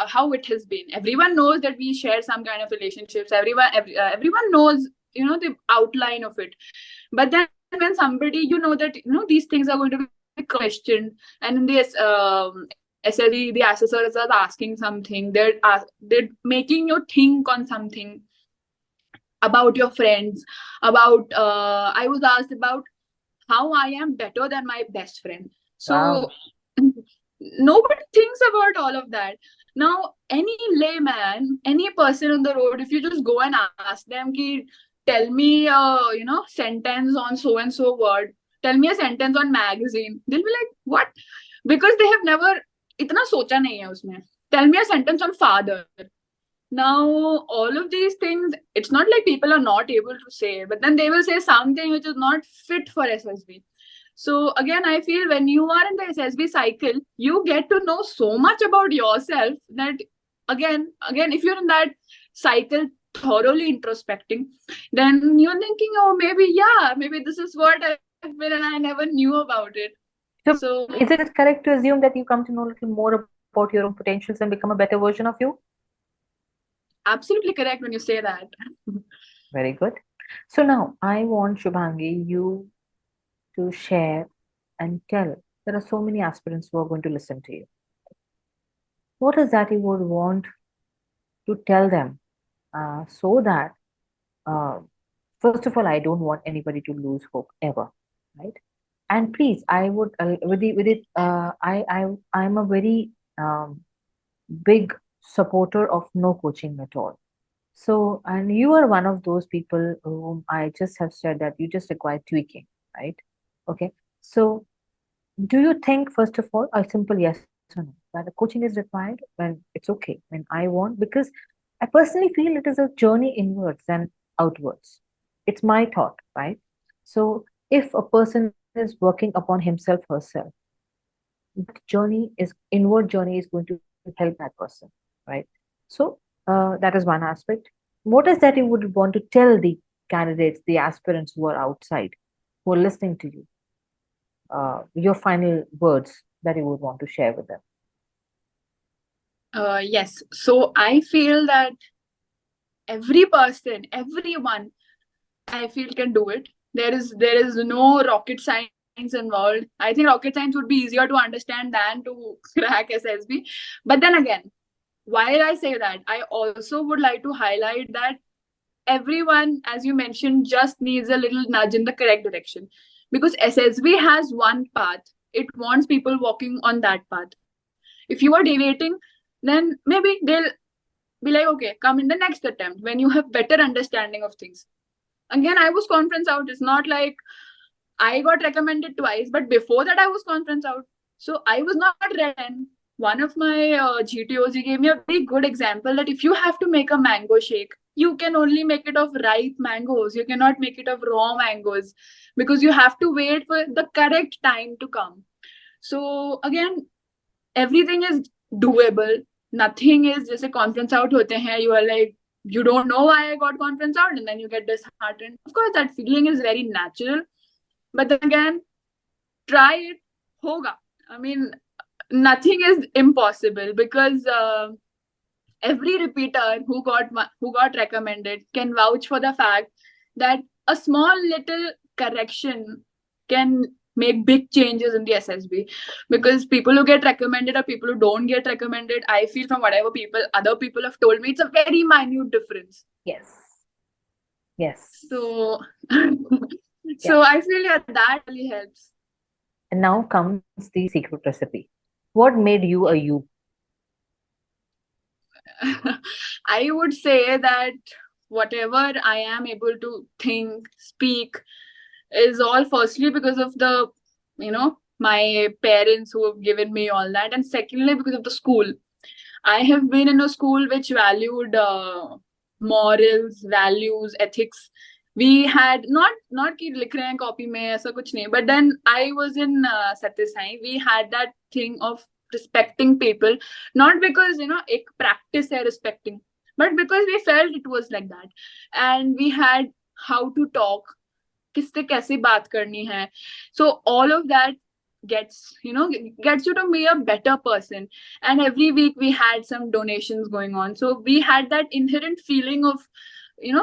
how it has been. Everyone knows that we share some kind of relationships. Everyone knows the outline of it. But then when somebody that these things are going to be questioned, and in this SLE, the assessors are asking something, they're making you think on something about your friends, about I was asked about how I am better than my best friend. So Wow. nobody thinks about all of that. Now, any layman, any person on the road, if you just go and ask them, ki, tell me sentence on so and so word, tell me a sentence on magazine, they'll be like, what? Because they have never itna socha nahi hai usme. Tell me a sentence on father. Now, all of these things, it's not like people are not able to say, but then they will say something which is not fit for SSB. So again, I feel when you are in the SSB cycle, you get to know so much about yourself that again, if you're in that cycle thoroughly introspecting, then you're thinking, oh, maybe this is what I've been and I never knew about it. So, is it correct to assume that you come to know a little more about your own potentials and become a better version of you? Absolutely correct when you say that. Very good. So now I want Shubhangi, you to share and tell. There are so many aspirants who are going to listen to you. What is that you would want to tell them so that, uh, first of all, I don't want anybody to lose hope ever, right? And please, I would I'm a very big supporter of no coaching at all. So, and you are one of those people whom I just have said that you just require tweaking, right? Okay. So, do you think, first of all, a simple yes or no, that the coaching is required when it's okay, when I want? Because I personally feel it is a journey inwards and outwards. It's my thought, right? So, if a person is working upon himself, herself, inward journey is going to help that person, right? So that is one aspect. What is that you would want to tell the candidates, the aspirants who are outside, who are listening to you, your final words that you would want to share with them? Yes, so I feel that every person, everyone, I feel can do it. There is no rocket science involved. I think rocket science would be easier to understand than to crack SSB. But then again, while I say that, I also would like to highlight that everyone, as you mentioned, just needs a little nudge in the correct direction. Because SSB has one path. It wants people walking on that path. If you are deviating, then maybe they'll be like, okay, come in the next attempt when you have better understanding of things. Again, I was conference out. It's not like I got recommended twice, but before that I was conference out. So I was not ready. One of my GTOs, he gave me a very good example that if you have to make a mango shake, you can only make it of ripe mangoes. You cannot make it of raw mangoes because you have to wait for the correct time to come. So again, everything is doable. Nothing is just a conference out hote hain. You are like, you don't know why I got conference out, and then you get disheartened. Of course, that feeling is very natural. But then again, try it, hoga. I mean, nothing is impossible because every repeater who got recommended can vouch for the fact that a small little correction can make big changes in the SSB, because people who get recommended or people who don't get recommended, I feel from whatever other people have told me, it's a very minute difference. Yes. Yes. So, Yeah. so I feel that really helps. And now comes the secret recipe. What made you a you? I would say that whatever I am able to think, speak, is all firstly because of the, my parents who have given me all that, and secondly because of the school. I have been in a school which valued morals, values, ethics. We had not कि लिख रहे हैं copy में ऐसा कुछ नहीं, but then I was in Satya Sai. We had that thing of respecting people, not because एक practice है respecting, but because we felt it was like that, and we had how to talk, किससे कैसे बात करनी है. So all of that gets you to be a better person. And every week we had some donations going on, so we had that inherent feeling of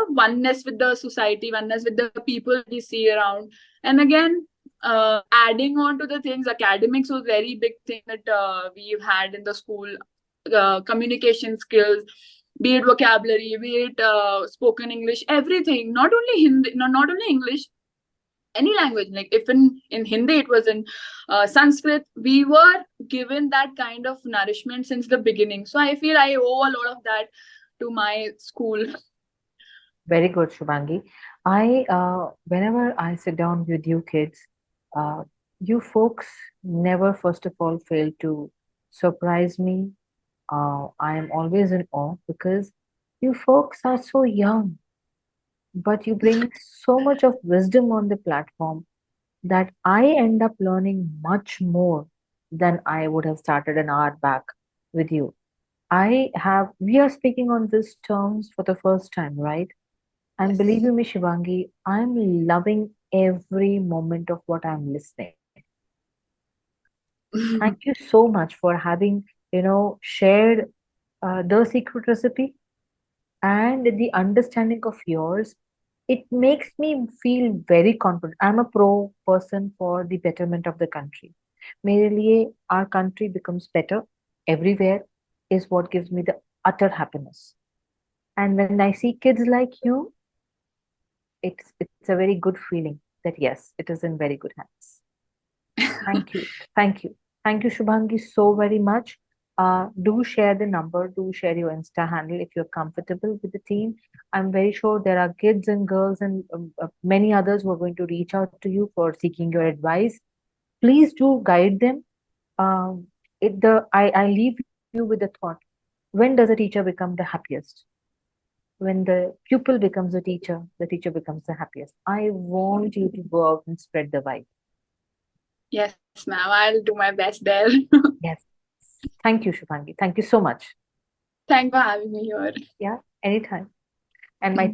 oneness with the society, oneness with the people we see around. And again, adding on to the things, academics was a very big thing that we've had in the school. Communication skills, be it vocabulary, be it spoken English, everything, not only Hindi, not only English, any language. Like if in Hindi it was in Sanskrit, we were given that kind of nourishment since the beginning. So I feel I owe a lot of that to my school. Very good, Shubhangi. Whenever I sit down with you kids, you folks never, first of all, fail to surprise me. I am always in awe because you folks are so young, but you bring so much of wisdom on the platform that I end up learning much more than I would have started an hour back with you. We are speaking on these terms for the first time, right? And believe you me, Shivangi, I'm loving every moment of what I'm listening. Thank you so much for having, shared the secret recipe and the understanding of yours. It makes me feel very confident. I'm a pro person for the betterment of the country. मेरे लिए our country becomes better everywhere is what gives me the utter happiness. And when I see kids like you, it's a very good feeling that yes, it is in very good hands. Thank you. Thank you. Thank you, Shubhangi, so very much. Do share the number, do share your Insta handle if you're comfortable with the team. I'm very sure there are kids and girls and many others who are going to reach out to you for seeking your advice. Please do guide them. I leave you with the thought: when does a teacher become the happiest? When the pupil becomes a teacher, the teacher becomes the happiest. I want you to go out and spread the vibe. Yes, ma'am. I'll do my best there. Yes. Thank you, Shubhangi. Thank you so much. Thanks for having me here. Yeah, anytime. And my